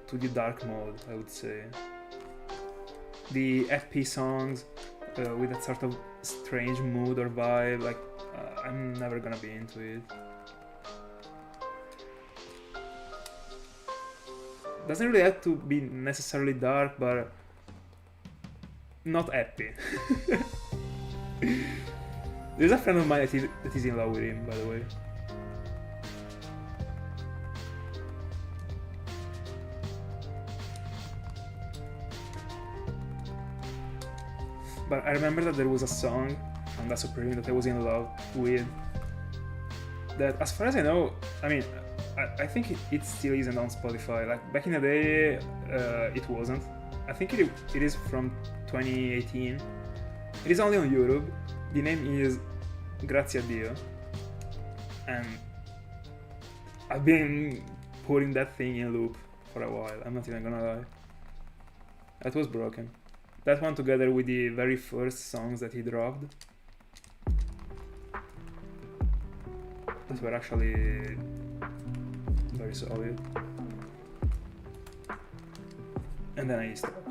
to the dark mode, I would say. The FP songs with that sort of strange mood or vibe, like I'm never gonna be into it. Doesn't really have to be necessarily dark, but not happy. There's a friend of mine that is in love with him, by the way. But I remember that there was a song from the Supreme that I was in love with. That, as far as I know, I mean, I think it still isn't on Spotify. Like back in the day, it wasn't. I think it is from 2018. It is only on YouTube. The name is Grazie a Dio, and I've been putting that thing in loop for a while. I'm not even gonna lie. That was broken. That one together with the very first songs that he dropped, that were actually very solid. And then I stopped.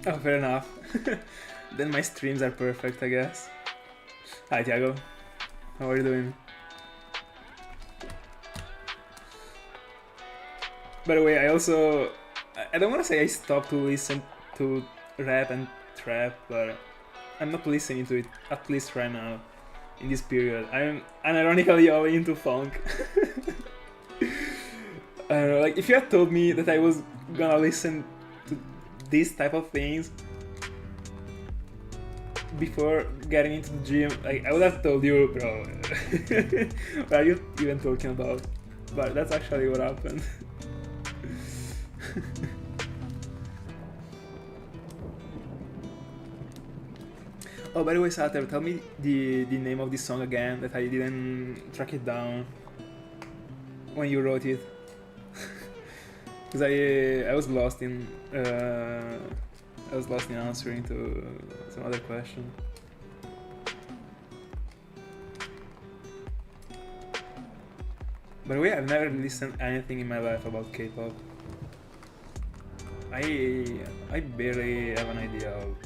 Oh, fair enough. Then my streams are perfect, I guess. Hi, Tiago. How are you doing? By the way, I don't want to say I stopped to listen to rap and trap, but I'm not listening to it, at least right now, in this period. I'm unironically all into funk. I don't know, like, if you had told me that I was gonna listen to these type of things before getting into the gym, like, I would have told you, bro, what are you even talking about? But that's actually what happened. Oh, by the way, Sater, tell me the name of this song again, that I didn't track it down when you wrote it. Because I was lost in answering to some other question. By the way, I've never listened anything in my life about K-pop. I barely have an idea of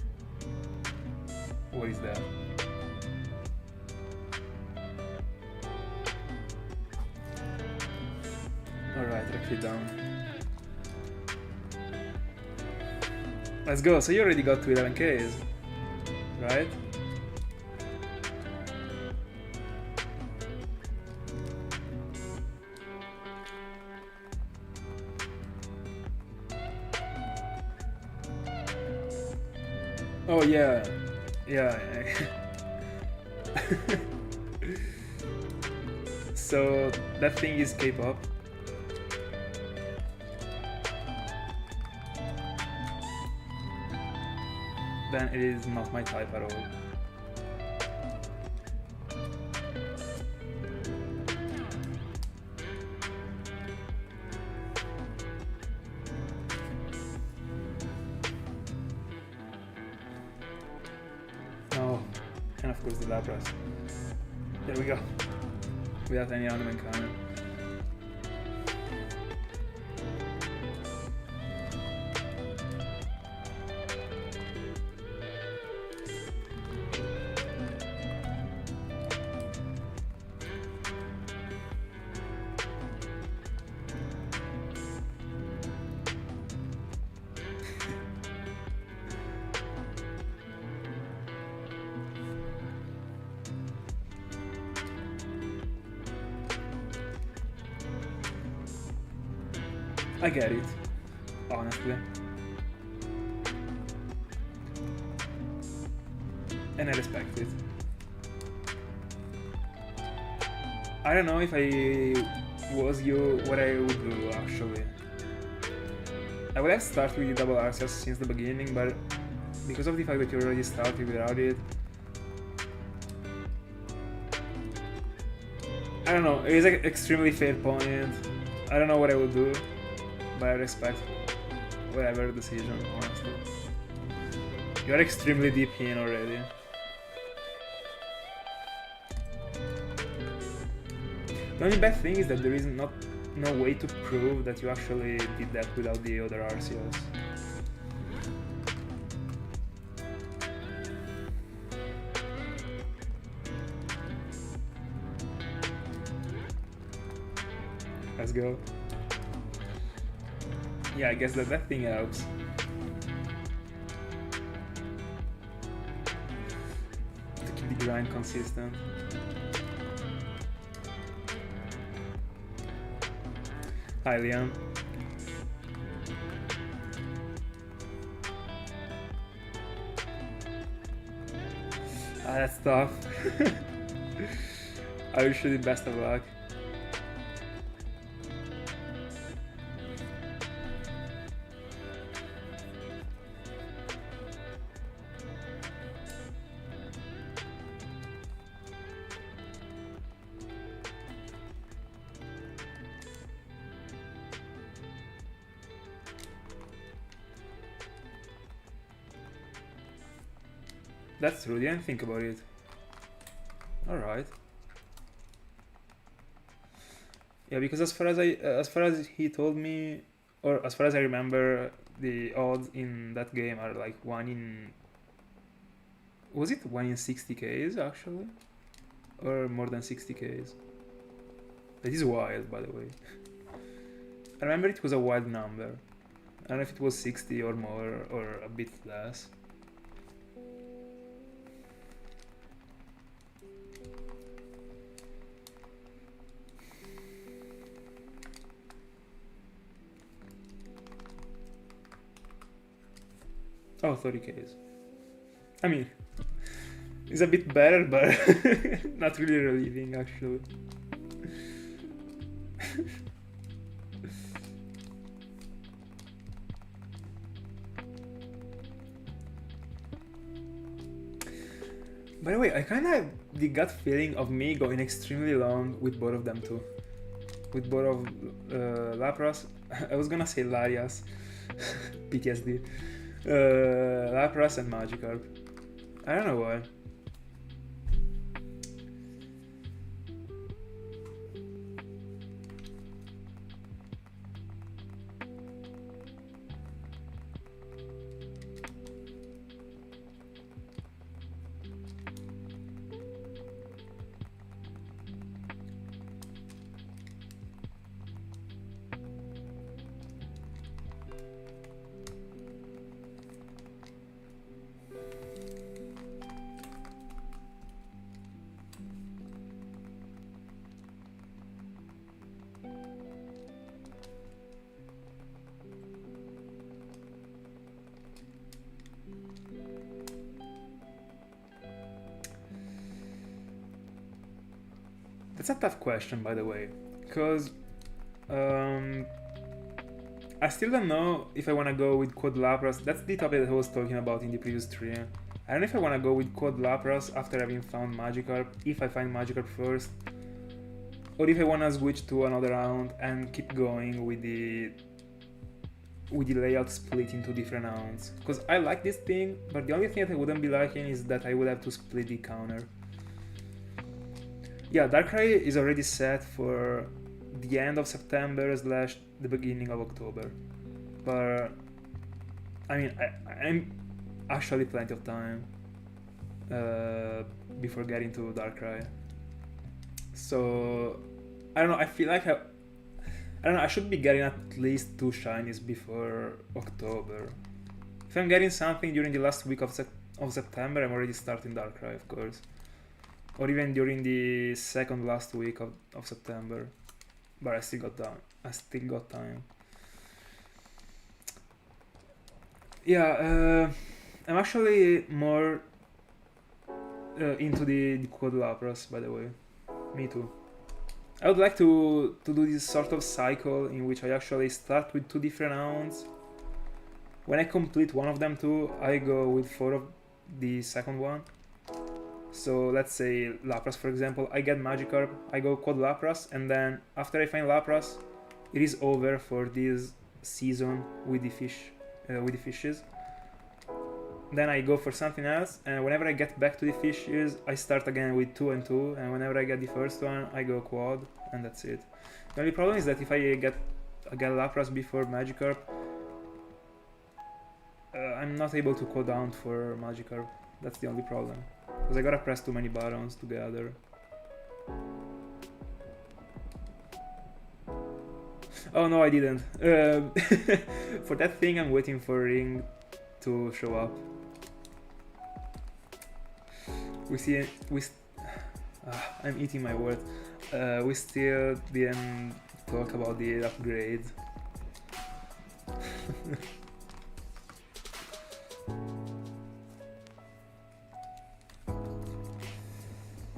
what is that. Alright, track it down. Let's go. So you already got to 11Ks, right? Oh yeah, yeah. So that thing is K-pop. Then it is not my type at all. No, and of course the Lapras. There we go. Without any ornament coming. I get it, honestly. And I respect it. I don't know if I was you, what I would do actually. I would have started with the double Arceus since the beginning, but because of the fact that you already started without it, I don't know, it is an extremely fair point. I don't know what I would do, but I respect whatever decision, honestly. You are extremely deep in already. The only bad thing is that there is no way to prove that you actually did that without the other Arceus. Let's go. Yeah, I guess that thing helps. To keep the grind consistent. Hi, Liam. That's tough. I wish you the best of luck. That's true, didn't think about it. Alright. Yeah, because as far as he told me, or as far as I remember, the odds in that game are like 1 in... Was it 1 in 60Ks actually? Or more than 60Ks? That is wild, by the way. I remember it was a wild number. I don't know if it was 60 or more, or a bit less. Oh, 30Ks. I mean, it's a bit better, but not really relieving, actually. By the way, I kind of the gut feeling of me going extremely long with both of them too. With both of Lapras. I was gonna say Larias. PTSD. Lapras and Magikarp. I don't know why. That's a tough question, by the way, because I still don't know if I want to go with Quad Lapras. That's the topic that I was talking about in the previous stream. I don't know if I want to go with Quad Lapras after having found Magikarp, if I find Magikarp first, or if I want to switch to another round and keep going with the layout split into different rounds. Because I like this thing, but the only thing that I wouldn't be liking is that I would have to split the counter. Yeah, Darkrai is already set for the end of September / the beginning of October. But I mean, I'm actually plenty of time before getting to Darkrai. So I don't know. I feel like I don't know. I should be getting at least 2 shinies before October. If I'm getting something during the last week of September, I'm already starting Darkrai, of course. Or even during the second last week of September. But I still got time. Yeah, I'm actually more into the Code Lapras, by the way. Me too. I would like to do this sort of cycle in which I actually start with 2 different rounds. When I complete one of them too, I go with 4 of the second one. So let's say Lapras, for example, I get Magikarp, I go Quad Lapras, and then after I find Lapras, it is over for this season with the fishes. Then I go for something else, and whenever I get back to the fishes, I start again with 2 and 2, and whenever I get the first one, I go Quad, and that's it. The only problem is that if I get Lapras before Magikarp, I'm not able to call down for Magikarp. That's the only problem. Because I gotta press too many buttons together. Oh no, I didn't. For that thing, I'm waiting for Ring to show up. I'm eating my words. We still didn't talk about the upgrade.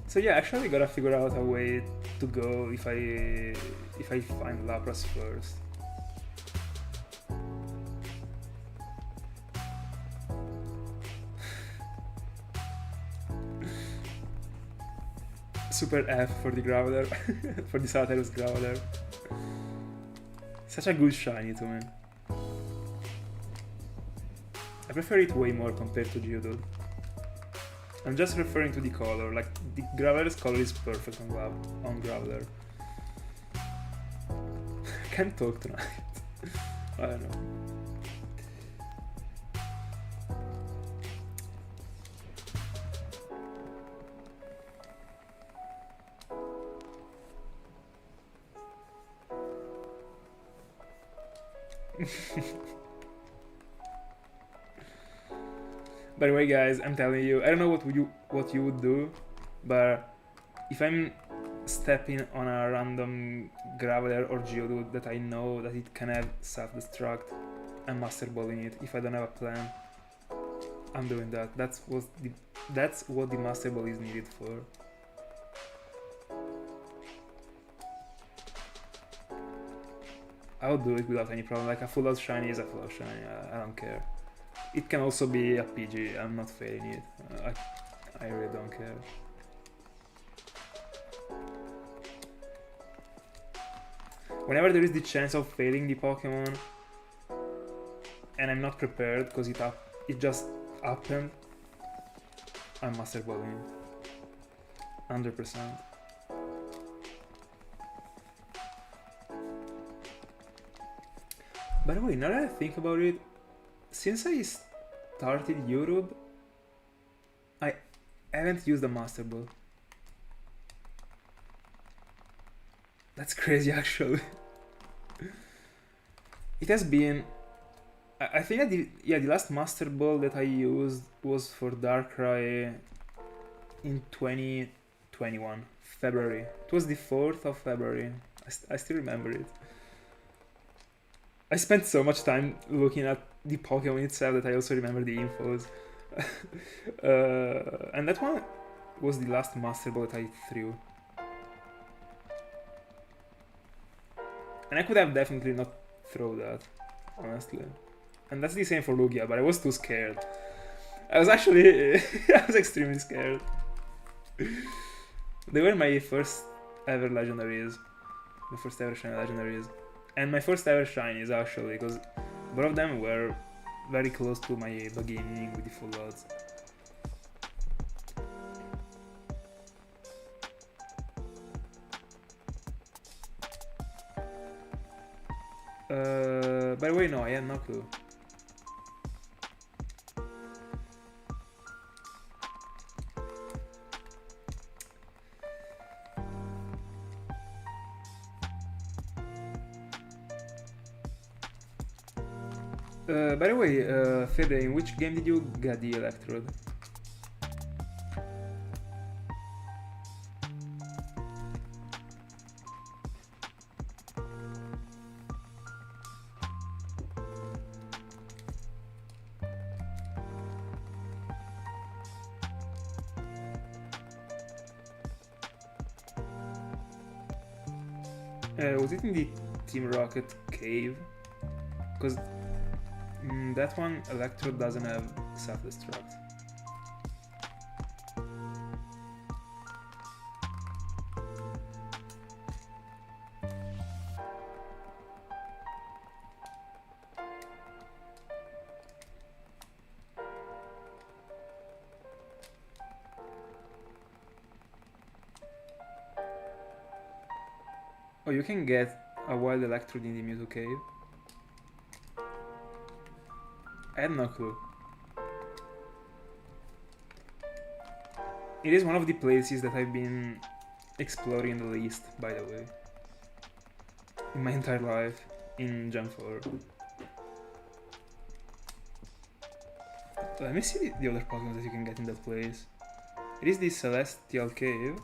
So yeah, actually gotta figure out a way to go if I find Lapras first. Super F for the Graveler, for the Satyrus Graveler. Such a good shiny to me. I prefer it way more compared to Geodude. I'm just referring to the color, like the Graveler's color is perfect on Graveler. I can't talk tonight. I don't know. By the way, guys, I'm telling you, I don't know what you would do, but if I'm stepping on a random Graveler or Geodude that I know that it can have self-destruct, I'm Master Balling it. If I don't have a plan, I'm doing that. That's what the Master Ball is needed for. I would do it without any problem. Like a full out shiny is a full out shiny. I don't care. It can also be a PG. I'm not failing it. I really don't care. Whenever there is the chance of failing the Pokemon and I'm not prepared because it just happened, I'm Master Balling. 100%. By the way, now that I think about it, since I started YouTube, I haven't used a Master Ball. That's crazy, actually. It has been... I think that the last Master Ball that I used was for Darkrai in 2021, February. It was the 4th of February. I still remember it. I spent so much time looking at the Pokemon itself that I also remember the infos. And that one was the last Master Ball that I threw. And I could have definitely not thrown that, honestly. And that's the same for Lugia, but I was too scared. I was actually... I was extremely scared. They were my first ever legendaries. My first ever shiny legendaries. And my first ever shinies, actually, because both of them were very close to my beginning with the full odds. By the way, no, I had no clue. By the way, Fede, in which game did you get the Electrode? Was it in the Team Rocket cave? Because that one, Electrode doesn't have self-destruct. Oh, you can get a wild Electrode in the Mewtwo cave. I had no clue. It is one of the places that I've been exploring the least, by the way, in my entire life, in Gen 4. Let me see the other Pokemon that you can get in that place. It is the Celestial Cave,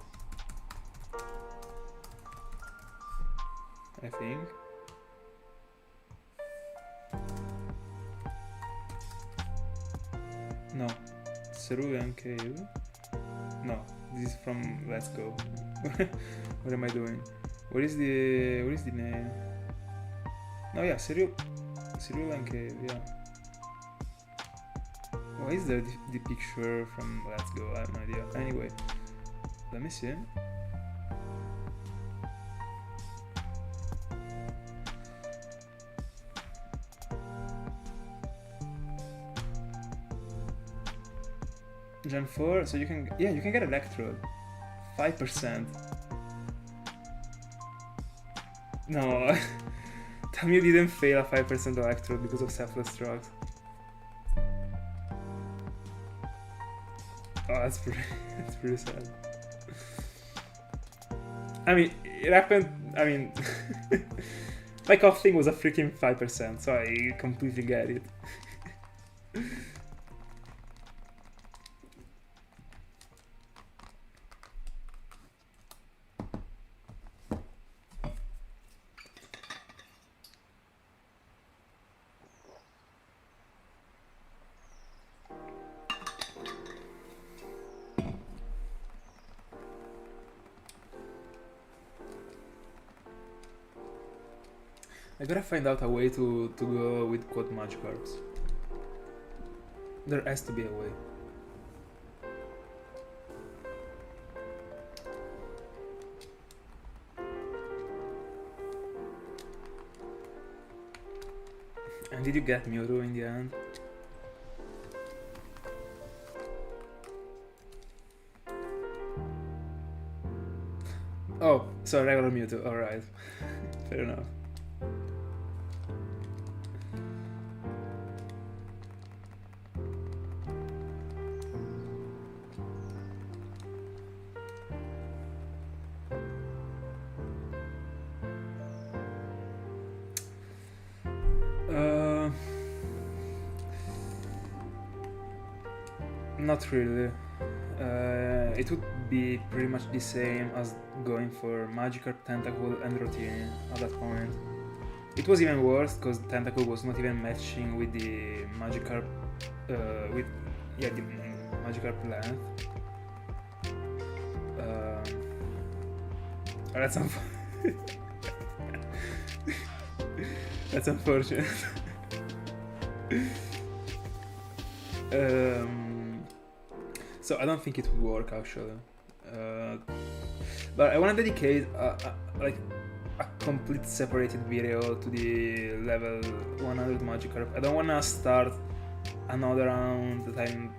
I think. No, Cerulean Cave. No, this is from Let's Go. What am I doing? What is the name? No, yeah, Cerulean Cave. Yeah. Why is there the picture from Let's Go? I have no idea. Anyway, let me see. Gen 4, so you can get Electrode. 5%. No, tell me you didn't fail a 5% Electrode because of self-destruct. Oh, that's pretty sad. I mean, it happened. I mean, my cough thing was a freaking 5%, so I completely get it. I gotta find out a way to go with quad Magikarps. There has to be a way. And did you get Mewtwo in the end? Oh, so regular Mewtwo, alright. Fair enough. Not really. It would be pretty much the same as going for Magikarp, Tentacle and Rotini at that point. It was even worse because Tentacle was not even matching with the Magikarp, the Magikarp length. That's that's unfortunate. So I don't think it would work actually. But I want to dedicate like a complete separated video to the level 100 Magikarp. I don't want to start another round that I'm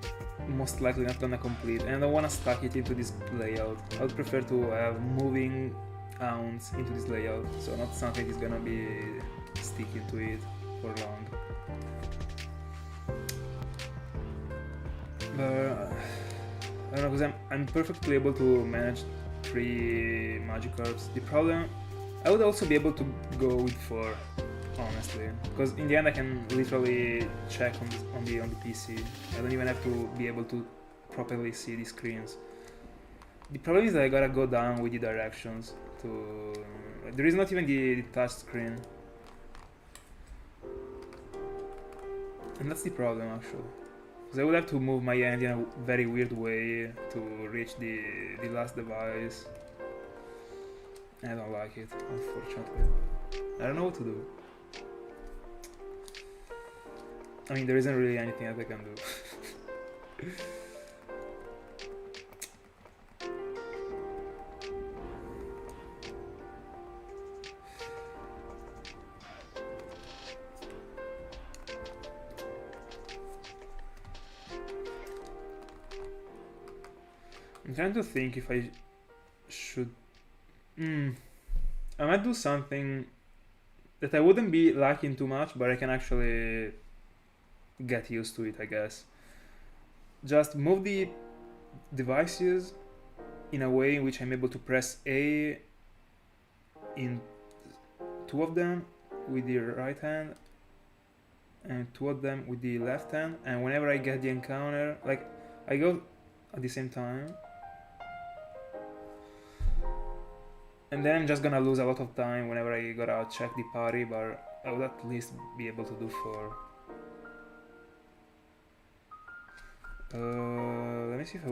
most likely not gonna complete, and I don't want to stack it into this layout. I would prefer to have moving rounds into this layout, so not something is gonna be sticking to it for long. But I don't know, because I'm perfectly able to manage 3 Magikarps. The problem, I would also be able to go with 4, honestly, because in the end I can literally check on the PC. I don't even have to be able to properly see the screens. The problem is that I gotta go down with the directions to. There is not even the touch screen, and that's the problem actually. Because I would have to move my hand in a very weird way to reach the last device. I don't like it, unfortunately. I don't know what to do. I mean, there isn't really anything that I can do. I'm trying to think if I should... I might do something that I wouldn't be liking too much, but I can actually get used to it, I guess. Just move the devices in a way in which I'm able to press A in 2 of them with the right hand and 2 of them with the left hand, and whenever I get the encounter, like, I go at the same time, and then I'm just gonna lose a lot of time whenever I gotta check the party, but I would at least be able to do 4. Let me see if I...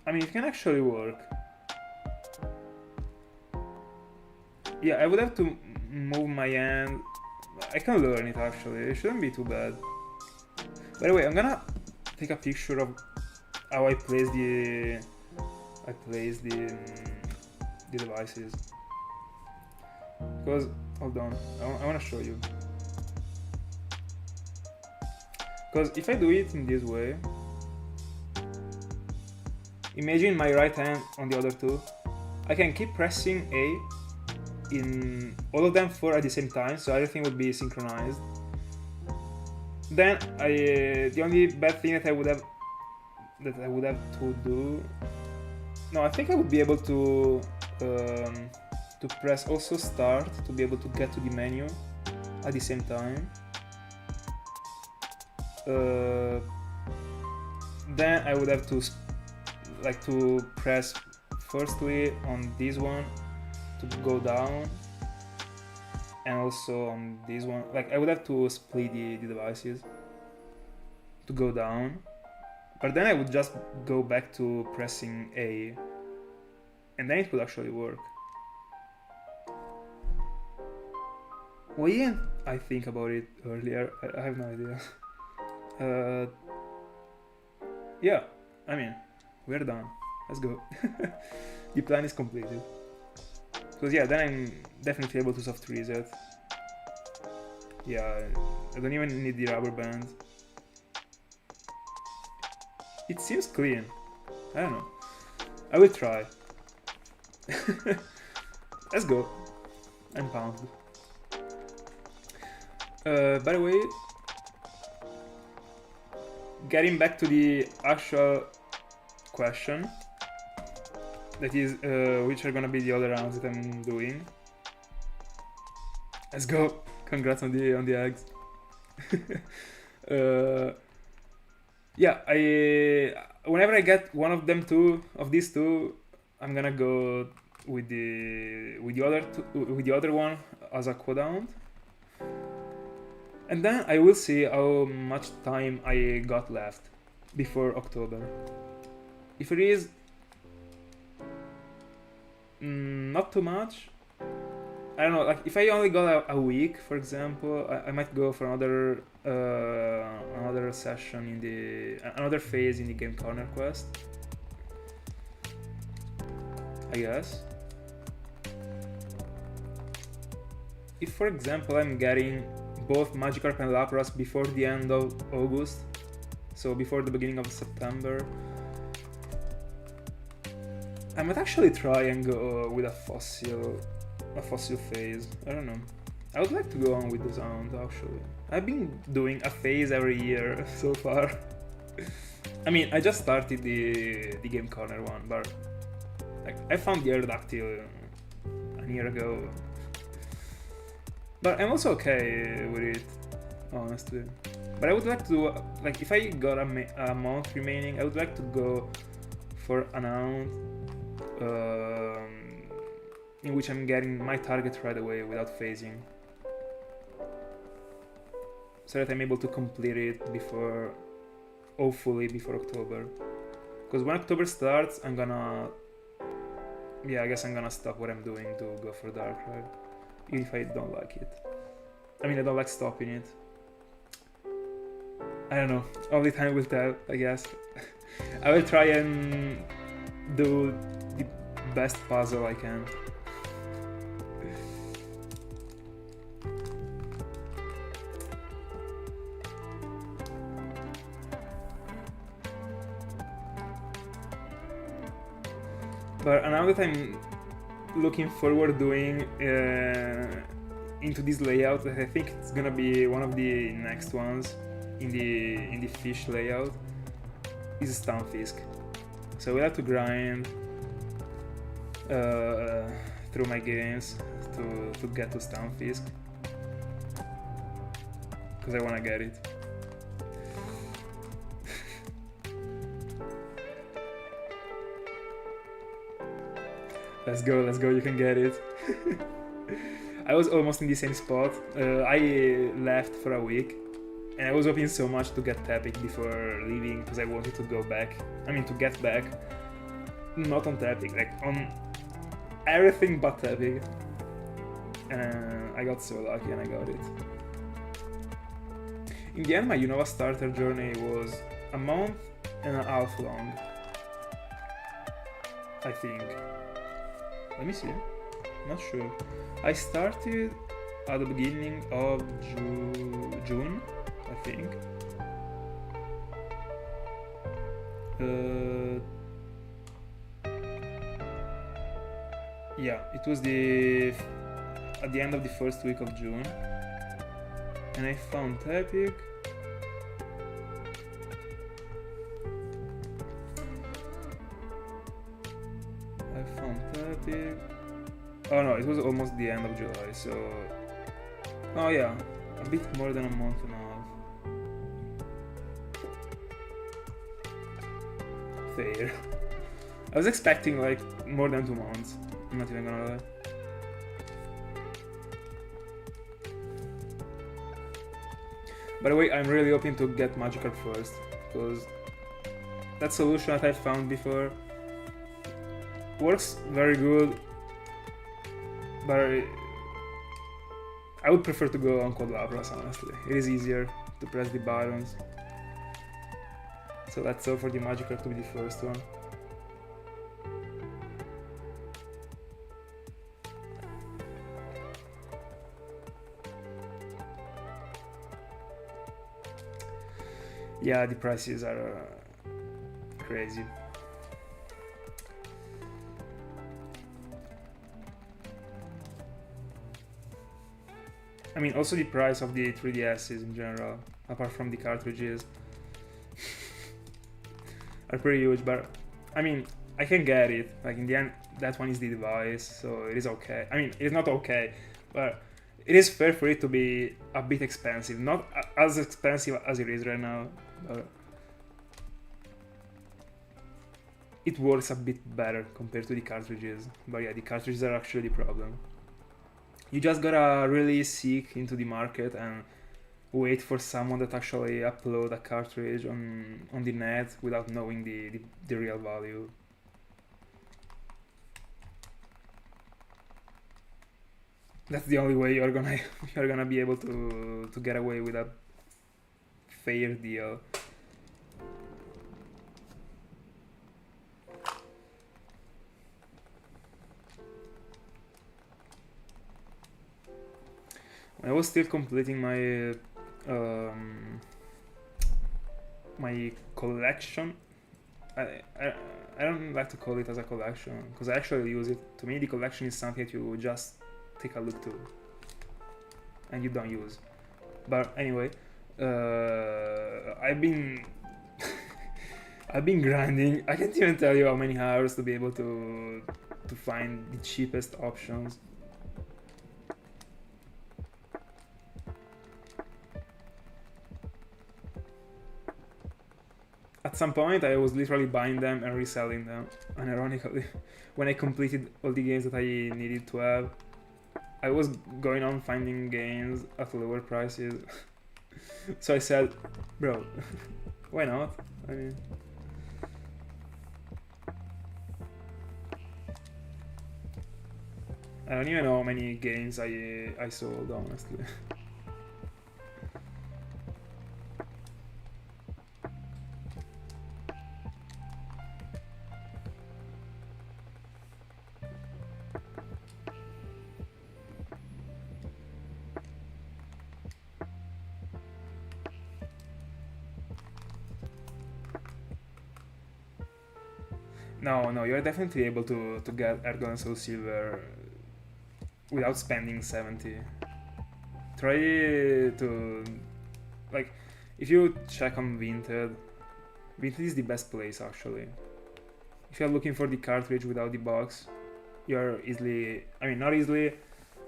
I mean, it can actually work. Yeah, I would have to move my hand. I can learn it actually, it shouldn't be too bad. By the way, I'm gonna take a picture of how I place the devices. Because, hold on, I wanna show you. Because if I do it in this way, imagine my right hand on the other 2, I can keep pressing A in all of them 4 at the same time, so everything would be synchronized. Then the only bad thing that I would have to do, no, I think I would be able to press also start to be able to get to the menu at the same time. Then I would have to press firstly on this one to go down, and also on this one. Like, I would have to split the devices to go down, but then I would just go back to pressing A, and then it would actually work. Why didn't I think about it earlier? I have no idea. Yeah, I mean, we're done. Let's go. The plan is completed. Because yeah, then I'm definitely able to soft reset. Yeah, I don't even need the rubber band. It seems clean. I don't know. I will try. Let's go. I'm pumped. By the way, getting back to the actual question, that is, which are gonna be the other rounds that I'm doing. Let's go! Congrats on the eggs. Yeah, whenever I get one of them of these 2, I'm gonna go with the other one as a cooldown. And then I will see how much time I got left before October. If it is not too much, I don't know, like if I only got a week, for example, I might go for another session in another phase in the Game Corner quest, I guess. If, for example, I'm getting both Magikarp and Lapras before the end of August, so before the beginning of September, I might actually try and go with a fossil phase. I don't know. I would like to go on with the sound actually. I've been doing a phase every year so far. I mean, I just started the Game Corner one, but like, I found the Aerodactyl a year ago. But I'm also okay with it, honestly. But I would like to do, like, if I got a month remaining, I would like to go for an round in which I'm getting my target right away without phasing, so that I'm able to complete it before hopefully before October. Because when October starts, I'm gonna... Yeah, I guess I'm gonna stop what I'm doing to go for Darkrai. Even if I don't like it. I mean, I don't like stopping it. I don't know. Only time will tell, I guess. I will try and do the best puzzle I can. But another time looking forward doing into this layout, I think it's gonna be one of the next ones in the fish layout, is Stunfisk. So we'll have to grind through my games to get to Stunfisk, because I wanna get it. Let's go, you can get it. I was almost in the same spot. I left for a week, and I was hoping so much to get Tepic before leaving, because I wanted to go back. I mean, to get back. Not on Tepic, like on everything but Tepic. And I got so lucky and I got it. In the end, my Unova starter journey was a month and a half long, I think. Let me see, not sure. I started at the beginning of June, I think. Yeah, it was at the end of the first week of June, and I found Tepic. Oh no, it was almost the end of July, so... Oh yeah, a bit more than a month and a half. Fair. I was expecting like more than 2 months, I'm not even gonna lie. By the way, I'm really hoping to get Magikarp first, because that solution that I found before works very good, but I would prefer to go on Magikarp Lapras, honestly. It is easier to press the buttons. So let's hope for the Magikarp to be the first one. Yeah, the prices are crazy. I mean, also the price of the 3DSs in general, apart from the cartridges, are pretty huge, but I mean, I can get it. Like, in the end, that one is the device, so it is okay. I mean, it's not okay, but it is fair for it to be a bit expensive. Not as expensive as it is right now, but it works a bit better compared to the cartridges. But yeah, the cartridges are actually the problem. You just gotta really seek into the market and wait for someone that actually upload a cartridge on the net without knowing the real value. That's the only way you're gonna be able to get away with a fair deal. I was still completing my my collection. I don't like to call it as a collection, because I actually use it. To me, the collection is something that you just take a look to and you don't use. But anyway, I've been I've been grinding. I can't even tell you how many hours to be able to find the cheapest options. At some point, I was literally buying them and reselling them. And ironically, when I completed all the games that I needed to have, I was going on finding games at lower prices. So I said, bro, Why not? I mean, I don't even know how many games I sold, honestly. No, you're definitely able to get Ergon and Soul Silver without spending 70. Try to, like, if you check on Vinted is the best place actually. If you're looking for the cartridge without the box, you're easily, I mean not easily,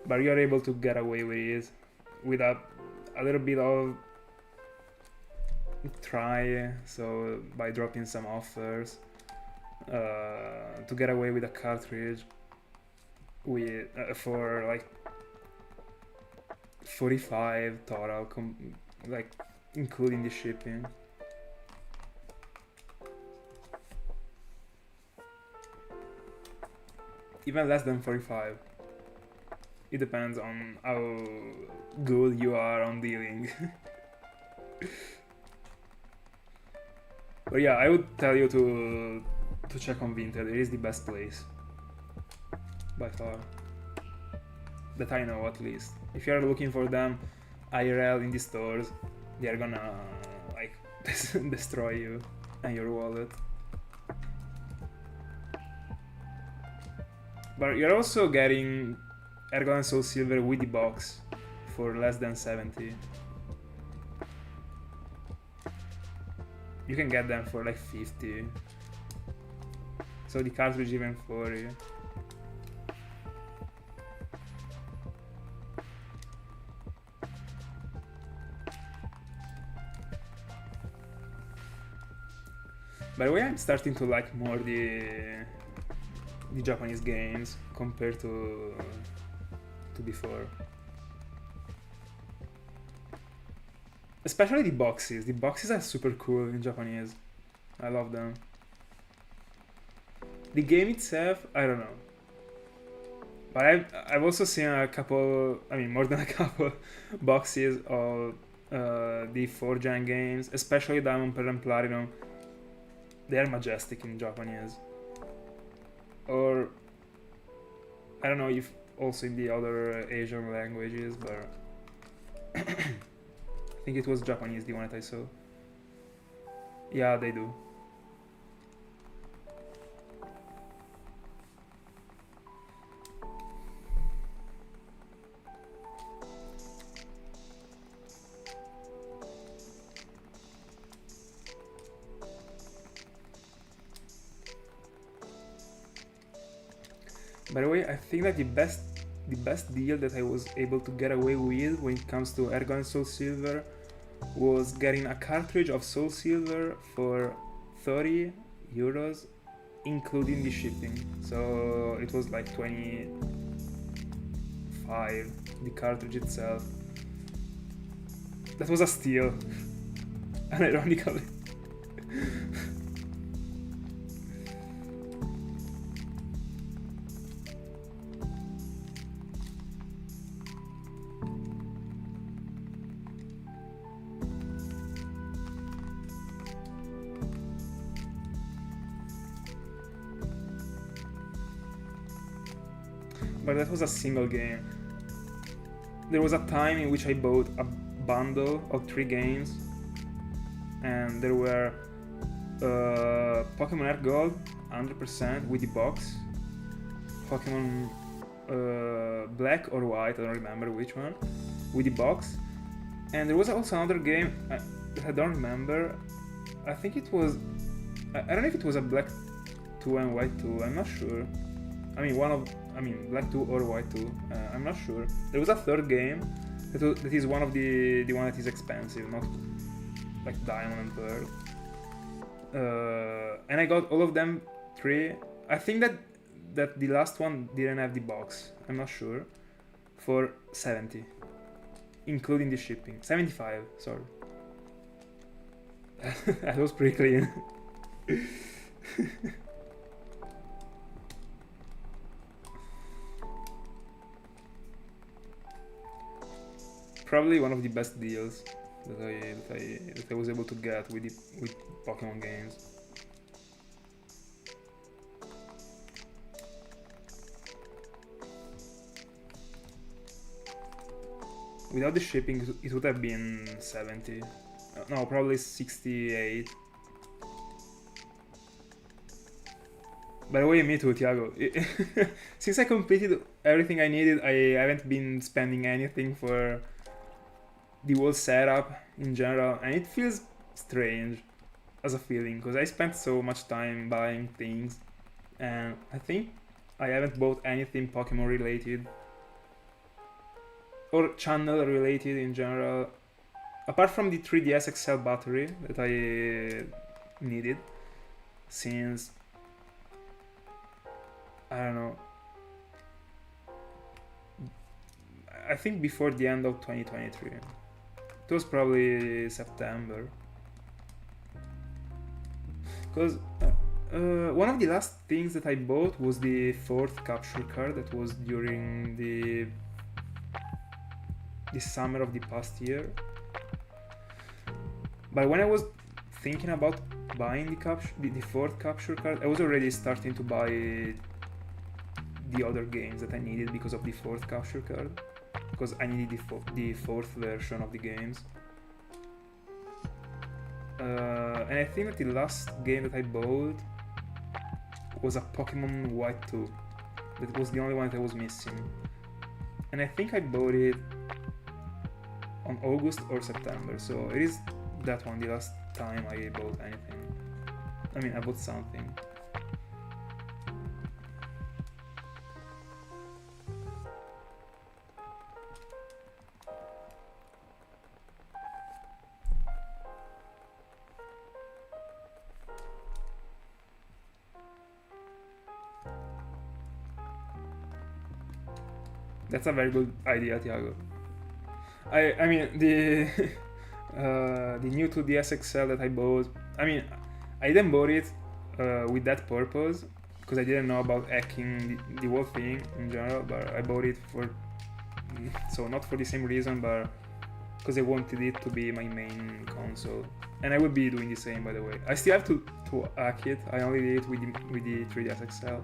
but you're able to get away with it with a little bit of try, so by dropping some offers to get away with a cartridge with for like 45 total, like including the shipping. Even less than 45. It depends on how good you are on dealing. But yeah, I would tell you to check on Vinted. It is the best place by far, that I know at least. If you're looking for them IRL in the stores, they're gonna like destroy you and your wallet. But you're also getting Ergon and Soul Silver with the box for less than 70. You can get them for like 50. So the cartridge even 40. By the way, I'm starting to like more the Japanese games compared to before. Especially the boxes. The boxes are super cool in Japanese. I love them. The game itself, I don't know. But I've also seen a couple, I mean more than a couple boxes of the 4-gen games, especially Diamond, Pearl and Platinum. They are majestic in Japanese. Or I don't know if also in the other Asian languages, but I think it was Japanese, the one that I saw. Yeah, they do. By the way, I think that the best deal that I was able to get away with when it comes to Ergon and Soul Silver was getting a cartridge of Soul Silver for 30 euros, including the shipping. So it was like 25, the cartridge itself. That was a steal, unironically. But that was a single game. There was a time in which I bought a bundle of 3 games, and there were Pokemon Earth Gold 100% with the box, Pokemon Black or White, I don't remember which one, with the box, and there was also another game that I don't remember. I think it was, I don't know if it was a Black 2 and White 2, I'm not sure. Black 2 or White 2, I'm not sure. There was a third game that is one of the one that is expensive, not like Diamond and Pearl. And I got all of them 3. I think that the last one didn't have the box, I'm not sure, for 70, including the shipping. 75, sorry. That was pretty clean. Probably one of the best deals that I was able to get with Pokemon games. Without the shipping, it would have been 70. No, probably 68. By the way, me too, Thiago. Since I completed everything I needed, I haven't been spending anything for the whole setup in general, and it feels strange as a feeling, because I spent so much time buying things, and I think I haven't bought anything Pokemon related, or channel related in general, apart from the 3DS XL battery that I needed, since, I don't know, I think before the end of 2023. It was probably September. Because one of the last things that I bought was the 4th capture card that was during the summer of the past year. But when I was thinking about buying the 4th capture card, I was already starting to buy the other games that I needed because of the 4th capture card. Because I needed the 4th version of the games. And I think that the last game that I bought was a Pokemon White 2. That was the only one that I was missing. And I think I bought it on August or September, so it is that one, the last time I bought anything. I mean, I bought something. That's a very good idea, Thiago. I mean the the new 2DS XL that I bought. I mean, I didn't bought it with that purpose because I didn't know about hacking the whole thing in general. But I bought it for not for the same reason, but because I wanted it to be my main console, and I would be doing the same, by the way. I still have to hack it. I only did it with the 3DS XL.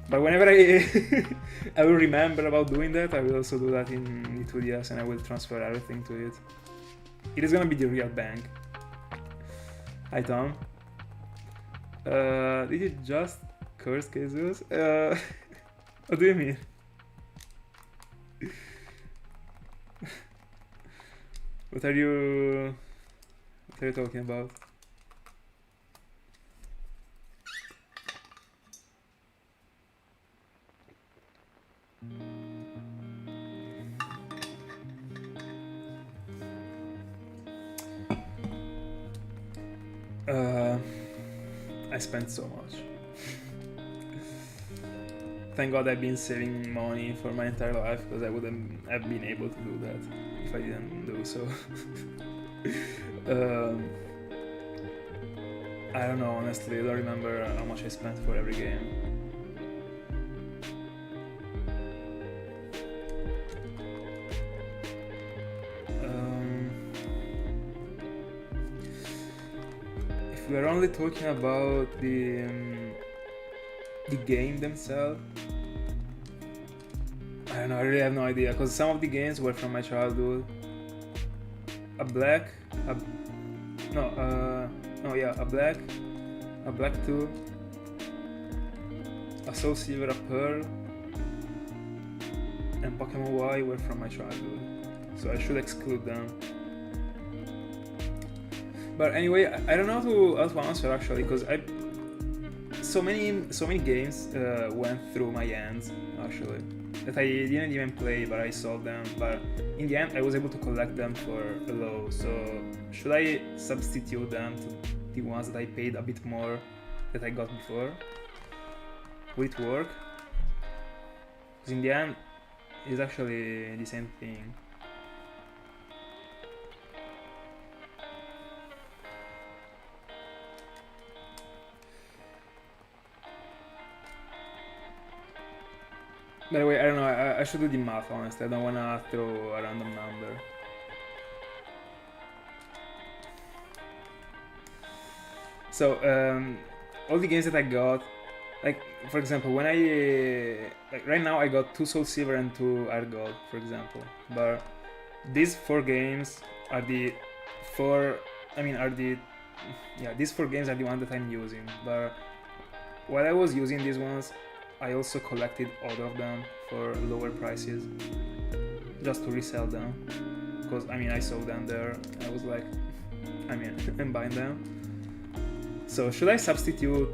But whenever I will remember about doing that, I will also do that in the 2DS, and I will transfer everything to it. It is gonna be the real bank. Hi Tom. Did you just curse Jesus? What do you mean? What are you talking about? I spent so much. Thank God I've been saving money for my entire life, because I wouldn't have been able to do that if I didn't do so. I don't know, honestly, I don't remember how much I spent for every game. We're only talking about the game themselves. I don't know, I really have no idea, because some of the games were from my childhood. A black 2, a Soul Silver, a Pearl, and Pokemon Y were from my childhood, so I should exclude them. But anyway, I don't know how to answer actually, because so many games went through my hands actually that I didn't even play, but I sold them. But in the end, I was able to collect them for a low. So should I substitute them to the ones that I paid a bit more that I got before? Will it work? Because in the end, it's actually the same thing. By the way, I don't know, I should do the math, honestly. I don't wanna throw a random number. So, all the games that I got, like, for example, when like, right now I got 2 Soul Silver and 2 Art Gold, for example. But these 4 games are the 4, these 4 games are the ones that I'm using. But while I was using these ones, I also collected all of them for lower prices, just to resell them. Because, I saw them there, and I was like, I'm buying them. So should I substitute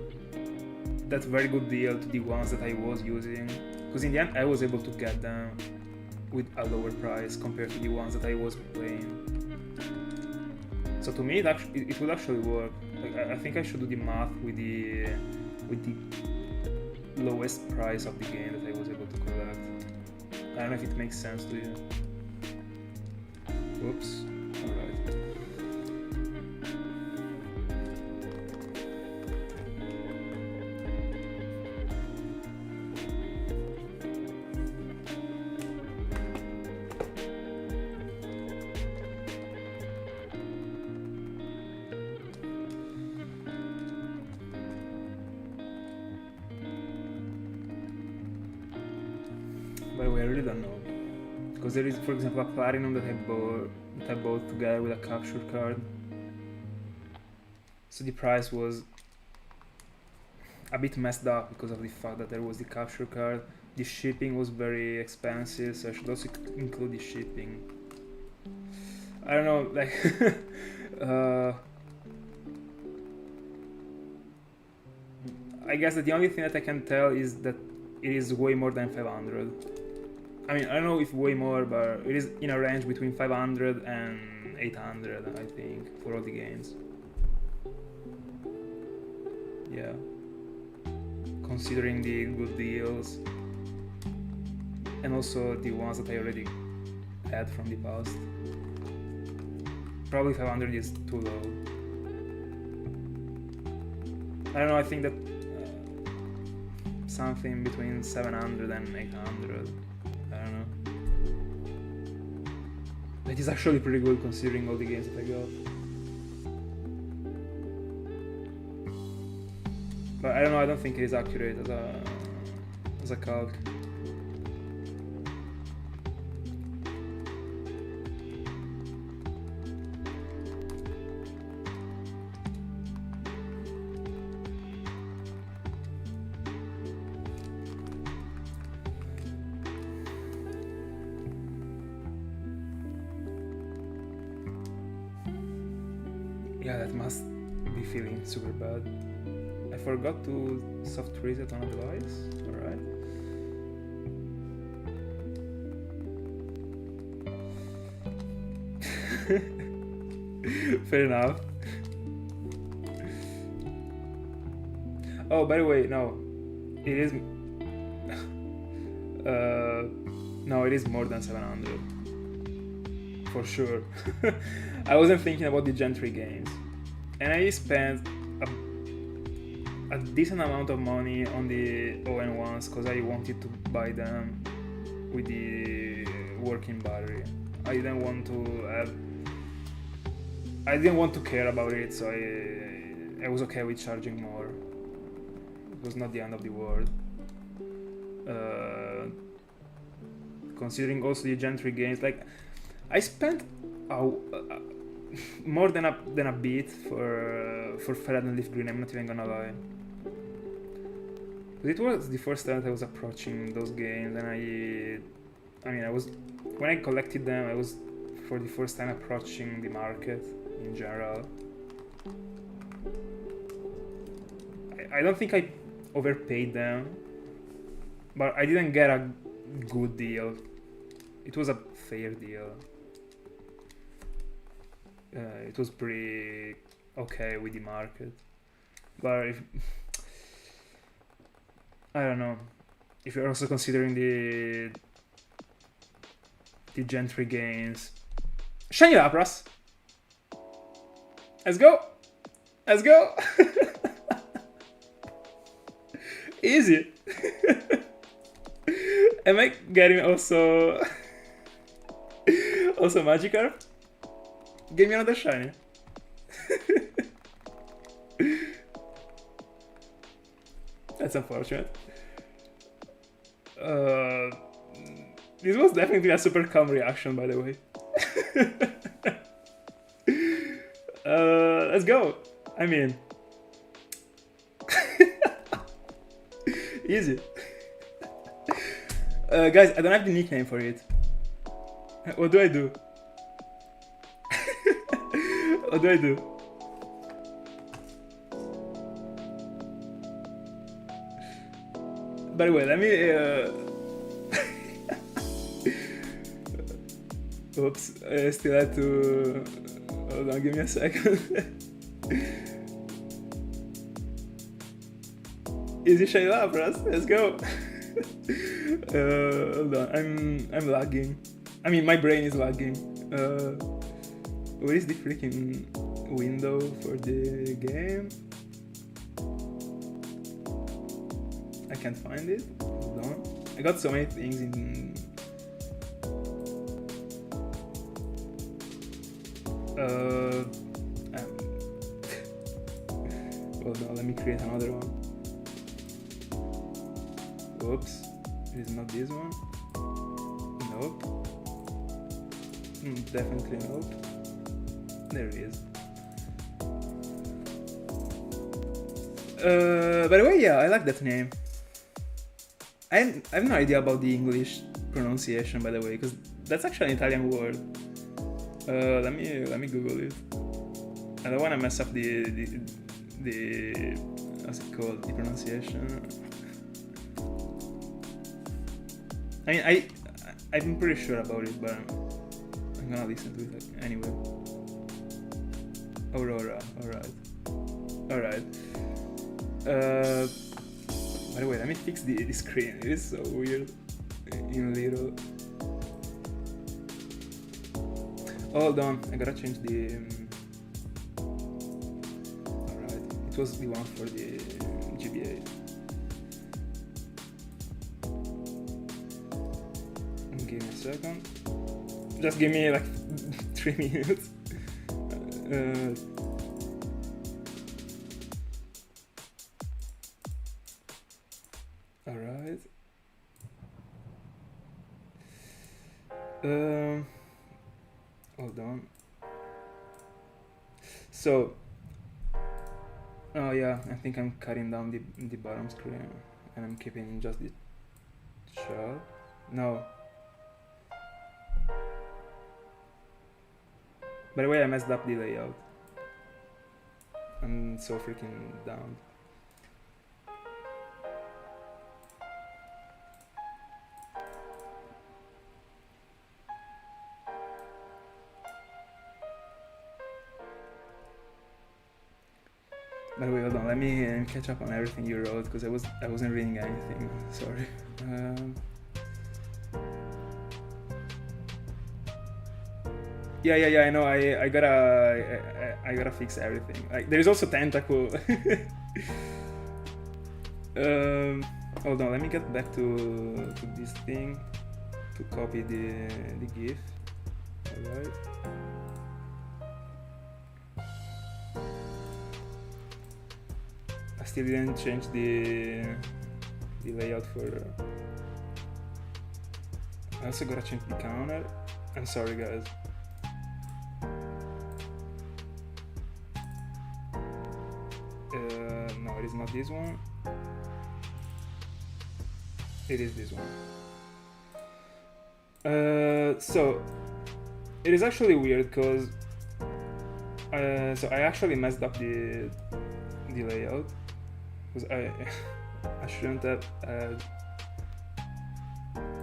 that very good deal to the ones that I was using? Because in the end, I was able to get them with a lower price compared to the ones that I was playing. So to me, it would actually work. Like, I think I should do the math with the lowest price of the game that I was able to collect. I don't know if it makes sense to you. Oops. Alright. By the way, I really don't know. Because there is, for example, a platinum that I bought together with a capture card. So the price was a bit messed up because of the fact that there was the capture card. The shipping was very expensive, so I should also include the shipping. I don't know, like I guess that the only thing that I can tell is that it is way more than 500. I don't know if way more, but it is in a range between 500 and 800, I think, for all the games. Yeah. Considering the good deals. And also the ones that I already had from the past. Probably 500 is too low. I don't know, I think that something between 700 and 800. I don't know. That is actually pretty good considering all the games that I got. But I don't know, I don't think it is accurate as a calc. Yeah, that must be feeling super bad. I forgot to soft reset on a device. Alright. Fair enough. Oh, by the way, no. It is... no, it is more than 700. For sure. I wasn't thinking about the Gen 3 games. And I spent a decent amount of money on the ON ones because I wanted to buy them with the working battery. I didn't want to care about it, so I was okay with charging more. It was not the end of the world. Considering also the Gen 3 games, like I spent more than a bit for Fairy and Leaf Green. I'm not even gonna lie. But it was the first time that I was approaching those games, and I was when I collected them. I was for the first time approaching the market in general. I don't think I overpaid them, but I didn't get a good deal. It was a fair deal. It was pretty okay with the market, but I don't know, if you're also considering the Gen 3 games. Shiny Lapras! Let's go! Let's go! Easy! Am I getting also also Magikarp? Give me another shiny. That's unfortunate. This was definitely a super calm reaction, by the way. Let's go. I mean, easy. Guys, I don't have the nickname for it. What do I do? What do I do? By the way, let me. Oops, I still had to. Hold on, give me a second. Easy shiny Lapras, let's go. Hold on, I'm lagging. I mean, my brain is lagging. Where is the freaking window for the game? I can't find it. Hold on. I got so many things in. Hold on, let me create another one. Oops, it is not this one. Nope. Definitely nope. There it is. By the way, yeah, I like that name. I have no idea about the English pronunciation, by the way, because that's actually an Italian word. Let me Google it. I don't want to mess up the what's it called, the pronunciation. I mean, I'm pretty sure about it, but I'm gonna listen to it anyway. Aurora, alright. By the way, let me fix the screen. It is so weird in little. Hold on, I gotta change the. Alright, it was the one for the GBA. Give me a second. Just give me like 3 minutes. Alright. Hold on. So, oh yeah, I think I'm cutting down the bottom screen and I'm keeping just the shot. No. By the way, I messed up the layout. I'm so freaking down. By the way, hold on. Let me catch up on everything you wrote because I wasn't reading anything. Sorry. Yeah. I know. I gotta fix everything. Like, there is also tentacle. Hold on. Let me get back to this thing to copy the GIF. Alright. I still didn't change the layout for. I also gotta change the counter. I'm sorry, guys. No, it is not this one. It is this one. So it is actually weird because so I actually messed up the layout because I shouldn't have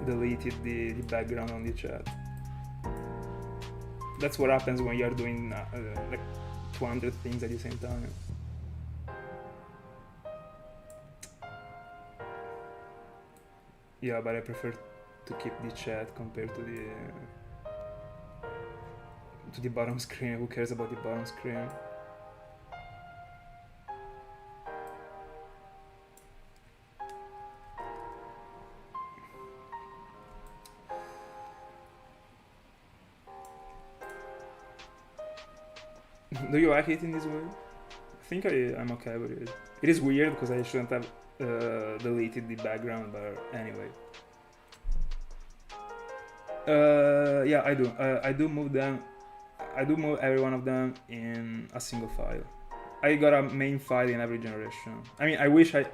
deleted the background on the chat. That's what happens when you are doing like 200 things at the same time. Yeah, but I prefer to keep the chat compared to the bottom screen. Who cares about the bottom screen? Do you like it in this way? I think I'm okay with it. It is weird because I shouldn't have deleted the background, but anyway. Yeah, I do. I do move them. I do move every one of them in a single file. I got a main file in every generation. I mean, I wish I,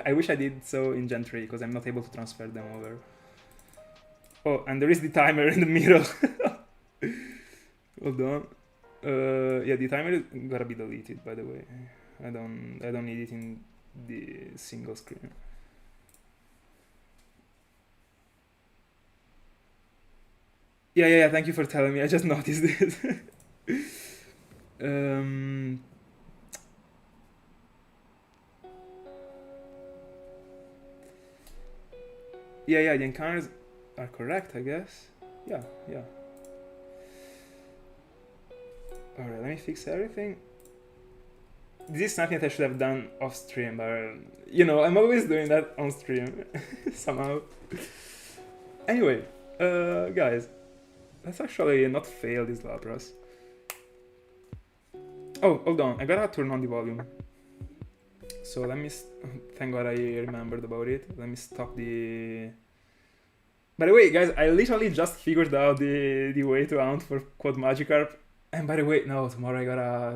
I wish I did so in Gen 3 because I'm not able to transfer them over. Oh, and there is the timer in the middle. Hold on. Yeah, the timer is gotta be deleted. By the way, I don't need it in the single screen. Yeah. Thank you for telling me. I just noticed it. Yeah. The encounters are correct, I guess. Yeah. Alright, let me fix everything. This is something that I should have done off stream, but you know, I'm always doing that on stream somehow. Anyway, guys, let's actually not fail this Lapras. Oh, hold on, I gotta turn on the volume. So let me. Thank God I remembered about it. Let me stop the. By the way, guys, I literally just figured out the way to hunt for quad Magikarp. And by the way, no, tomorrow I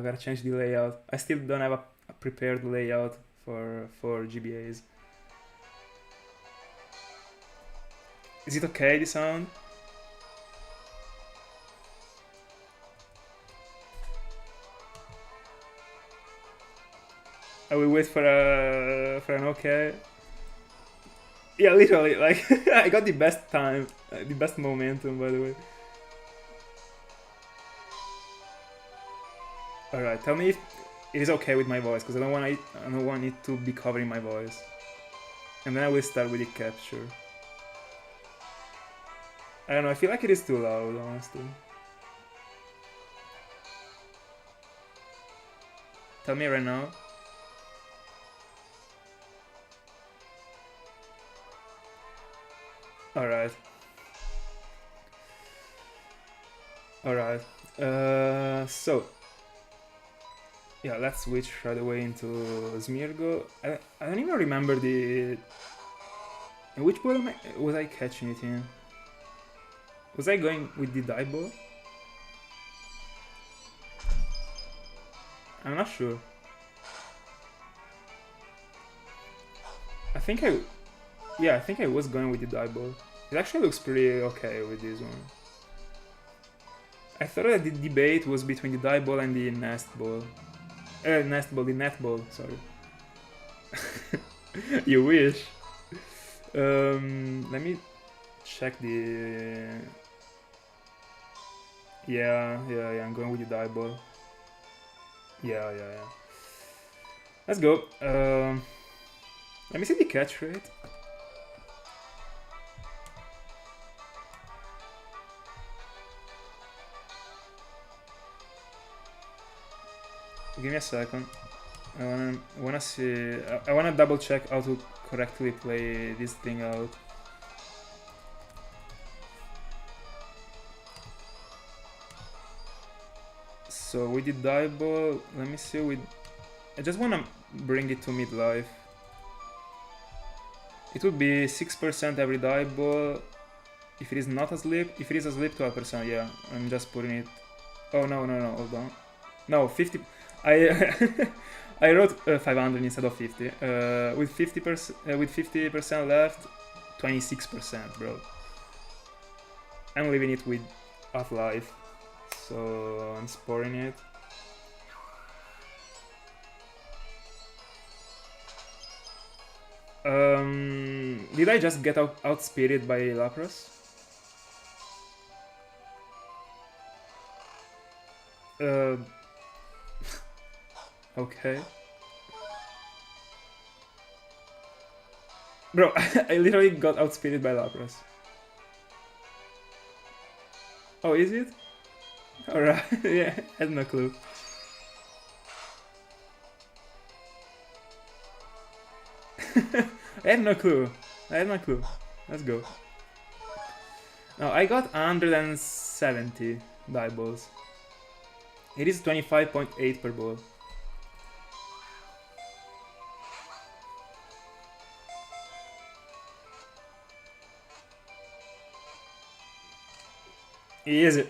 gotta change the layout. I still don't have a prepared layout for GBAs. Is it okay, the sound? I will wait for an okay. Yeah, literally, like I got the best time, the best momentum, by the way. Alright, tell me if it is okay with my voice, because I don't want it to be covering my voice. And then I will start with the capture. I don't know, I feel like it is too loud, honestly. Tell me right now. Alright. So yeah, let's switch right away into Smeargle. I don't even remember the. In which ball was I catching it in? Was I going with the die ball? I'm not sure. I think I was going with the die ball. It actually looks pretty okay with this one. I thought that the debate was between the die ball and the nest ball. The net ball, sorry. You wish. Let me check the. Yeah, I'm going with the die ball. Yeah. Let's go. Let me see the catch rate. Give me a second. I wanna see. I wanna double check how to correctly play this thing out. So with the die ball, let me see. I just wanna bring it to midlife. It would be 6% every die ball. If it is not asleep, 12%. Yeah, I'm just putting it. Oh no! Hold on. No, 50. I wrote 500 instead of 50. With 50% left, 26%, bro. I'm leaving it with half-life, so I'm sporing it. Did I just get outspeeded by Lapras? Okay. Bro, I literally got outspeeded by Lapras. Oh, is it? Alright, yeah, I had no clue. I had no clue. Let's go. No, I got 170 die balls. It is 25.8 per ball. Easy.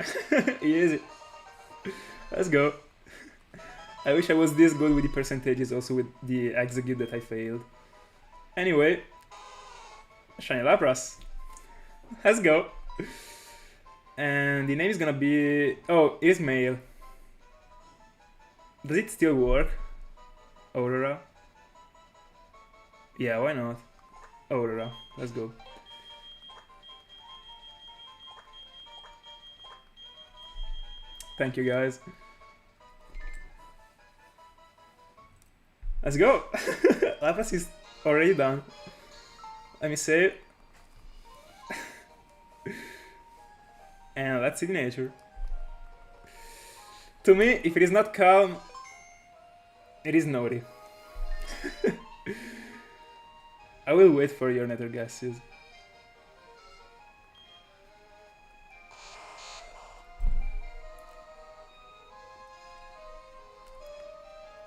Easy. Let's go. I wish I was this good with the percentages, also with the execute that I failed. Anyway, Shiny Lapras. Let's go. And the name is gonna be... Oh, it is male. Does it still work? Aurora? Yeah, why not? Aurora. Let's go. Thank you, guys. Let's go! Lapras is already done. Let me save. And let's see the nature. To me, if it is not calm, it is naughty. I will wait for your nether guesses.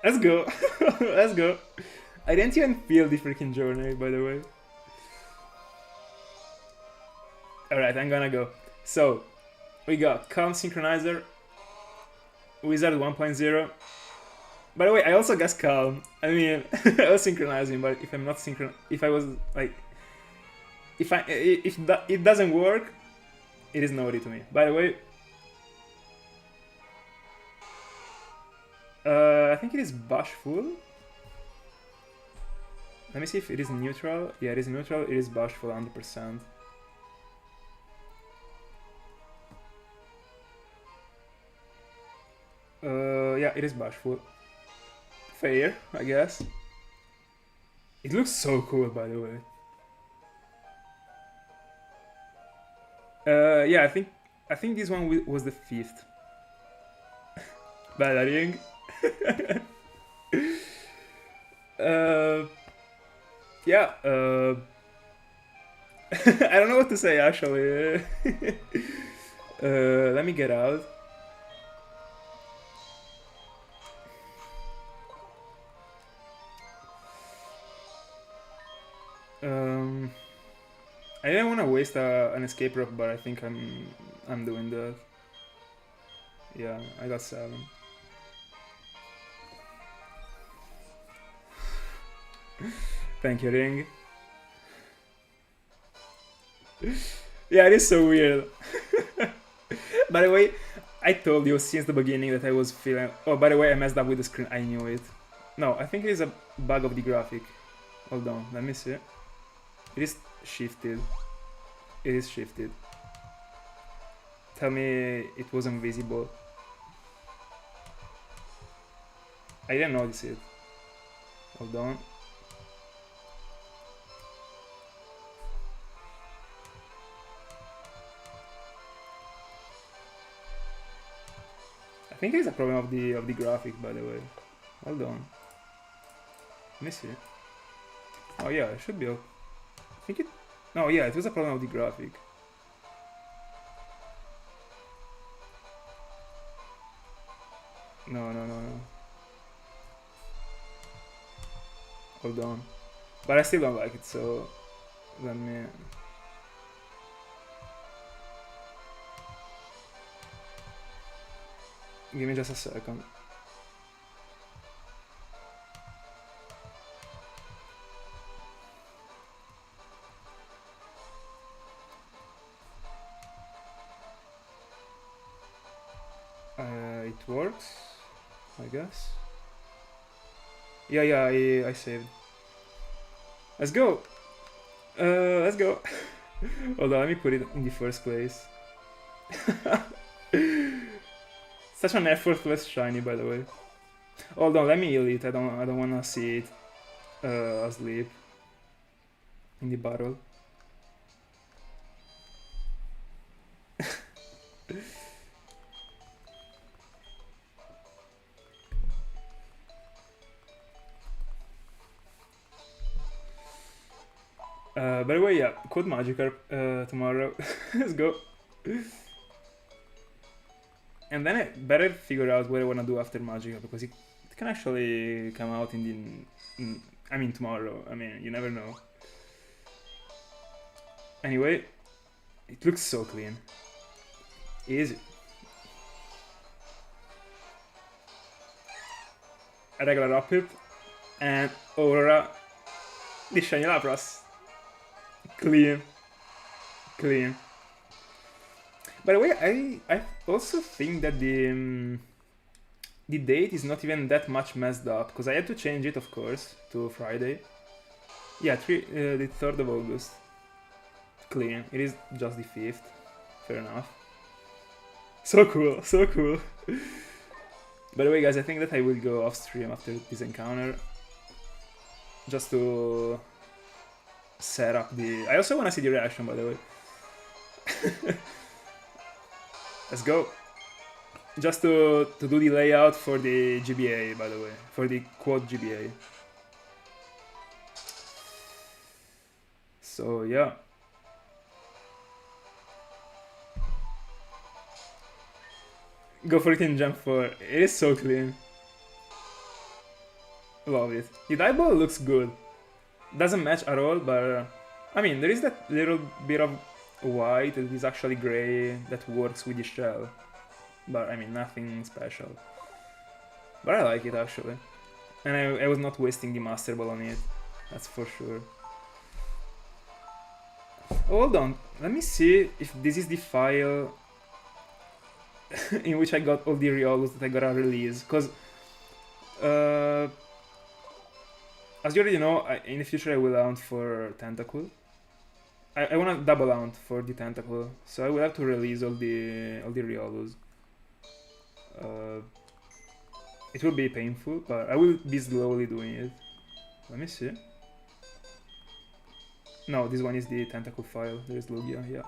Let's go. Let's go. I didn't even feel the freaking journey, by the way. Alright, I'm gonna go. So, we got Calm Synchronizer, Wizard 1.0. By the way, I also guessed Calm. I mean, I was synchronizing, but if I'm not if I was like, if it doesn't work, it is naughty to me. By the way, I think it is Bashful. Let me see if it is neutral. Yeah, it is neutral. It is Bashful 100%. Yeah, it is Bashful. Fair, I guess. It looks so cool, by the way. Yeah, I think this one was the 5th. Battering. Yeah. I don't know what to say actually. Let me get out. I didn't want to waste an escape rope, but I think I'm doing that. Yeah, I got 7. Thank you, Ring. Yeah, it is so weird. By the way, I told you since the beginning that I was feeling... Oh, by the way, I messed up with the screen. I knew it. No, I think it is a bug of the graphic. Hold on, let me see. It is shifted. It is shifted. Tell me it wasn't visible. I didn't notice it. Hold on. I think it's a problem of the graphic, by the way. Hold on. Let me see. Oh yeah, it should be okay. I think it... No, yeah, it was a problem of the graphic. No. Hold on. But I still don't like it, so... Let me... Give me just a second. It works, I guess. Yeah, I saved. Let's go! Let's go! Hold on, let me put it in the first place. Such an effortless shiny, by the way. Hold on, let me heal it. I don't wanna see it asleep in the battle. By the way, yeah, code Magikarp tomorrow. Let's go. And then I better figure out what I want to do after Magikarp, because it can actually come out I mean tomorrow. I mean, you never know. Anyway, it looks so clean. Easy. A regular up hit, and Aurora, the shiny Lapras. Clean. Clean. By the way, I also think that the date is not even that much messed up, because I had to change it, of course, to Friday. Yeah, the 3rd of August. Clean. It is just the 5th. Fair enough. So cool, so cool. By the way, guys, I think that I will go off stream after this encounter, just to set up the... I also want to see the reaction, by the way. Let's go. Just to do the layout for the GBA, by the way, for the quad GBA. So yeah. Go for it in Jump 4. It is so clean. Love it. The dye ball looks good. Doesn't match at all, but I mean, there is that little bit of white that is actually gray that works with the shell. But I mean, nothing special. But I like it actually. And I was not wasting the Master Ball on it. That's for sure. Hold on. Let me see if this is the file in which I got all the Riolus that I gotta release. Because, as you already know, in the future I will hunt for Tentacle. I wanna double hunt for the Tentacle, so I will have to release all the Riolus. It will be painful, but I will be slowly doing it. Let me see. No, this one is the Tentacle file. There is Lugia, yeah.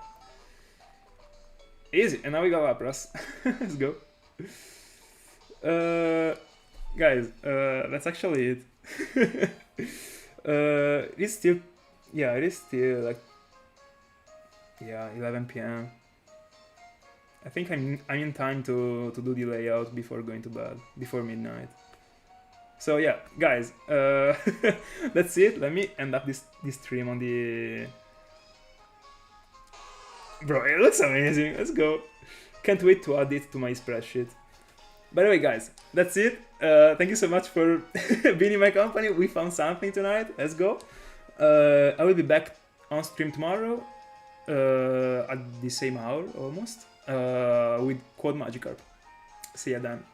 Easy, and now we got Lapras. Let's go. Guys, that's actually it. It is still, yeah, it is still like, yeah, 11 p.m. I think I'm in time to do the layout before going to bed, before midnight. So yeah, guys, that's it. Let me end up this stream on the... Bro, it looks amazing. Let's go. Can't wait to add it to my spreadsheet. By the way, guys, that's it. Thank you so much for being in my company. We found something tonight. Let's go. I will be back on stream tomorrow at the same hour almost with Quad Magikarp. See ya then.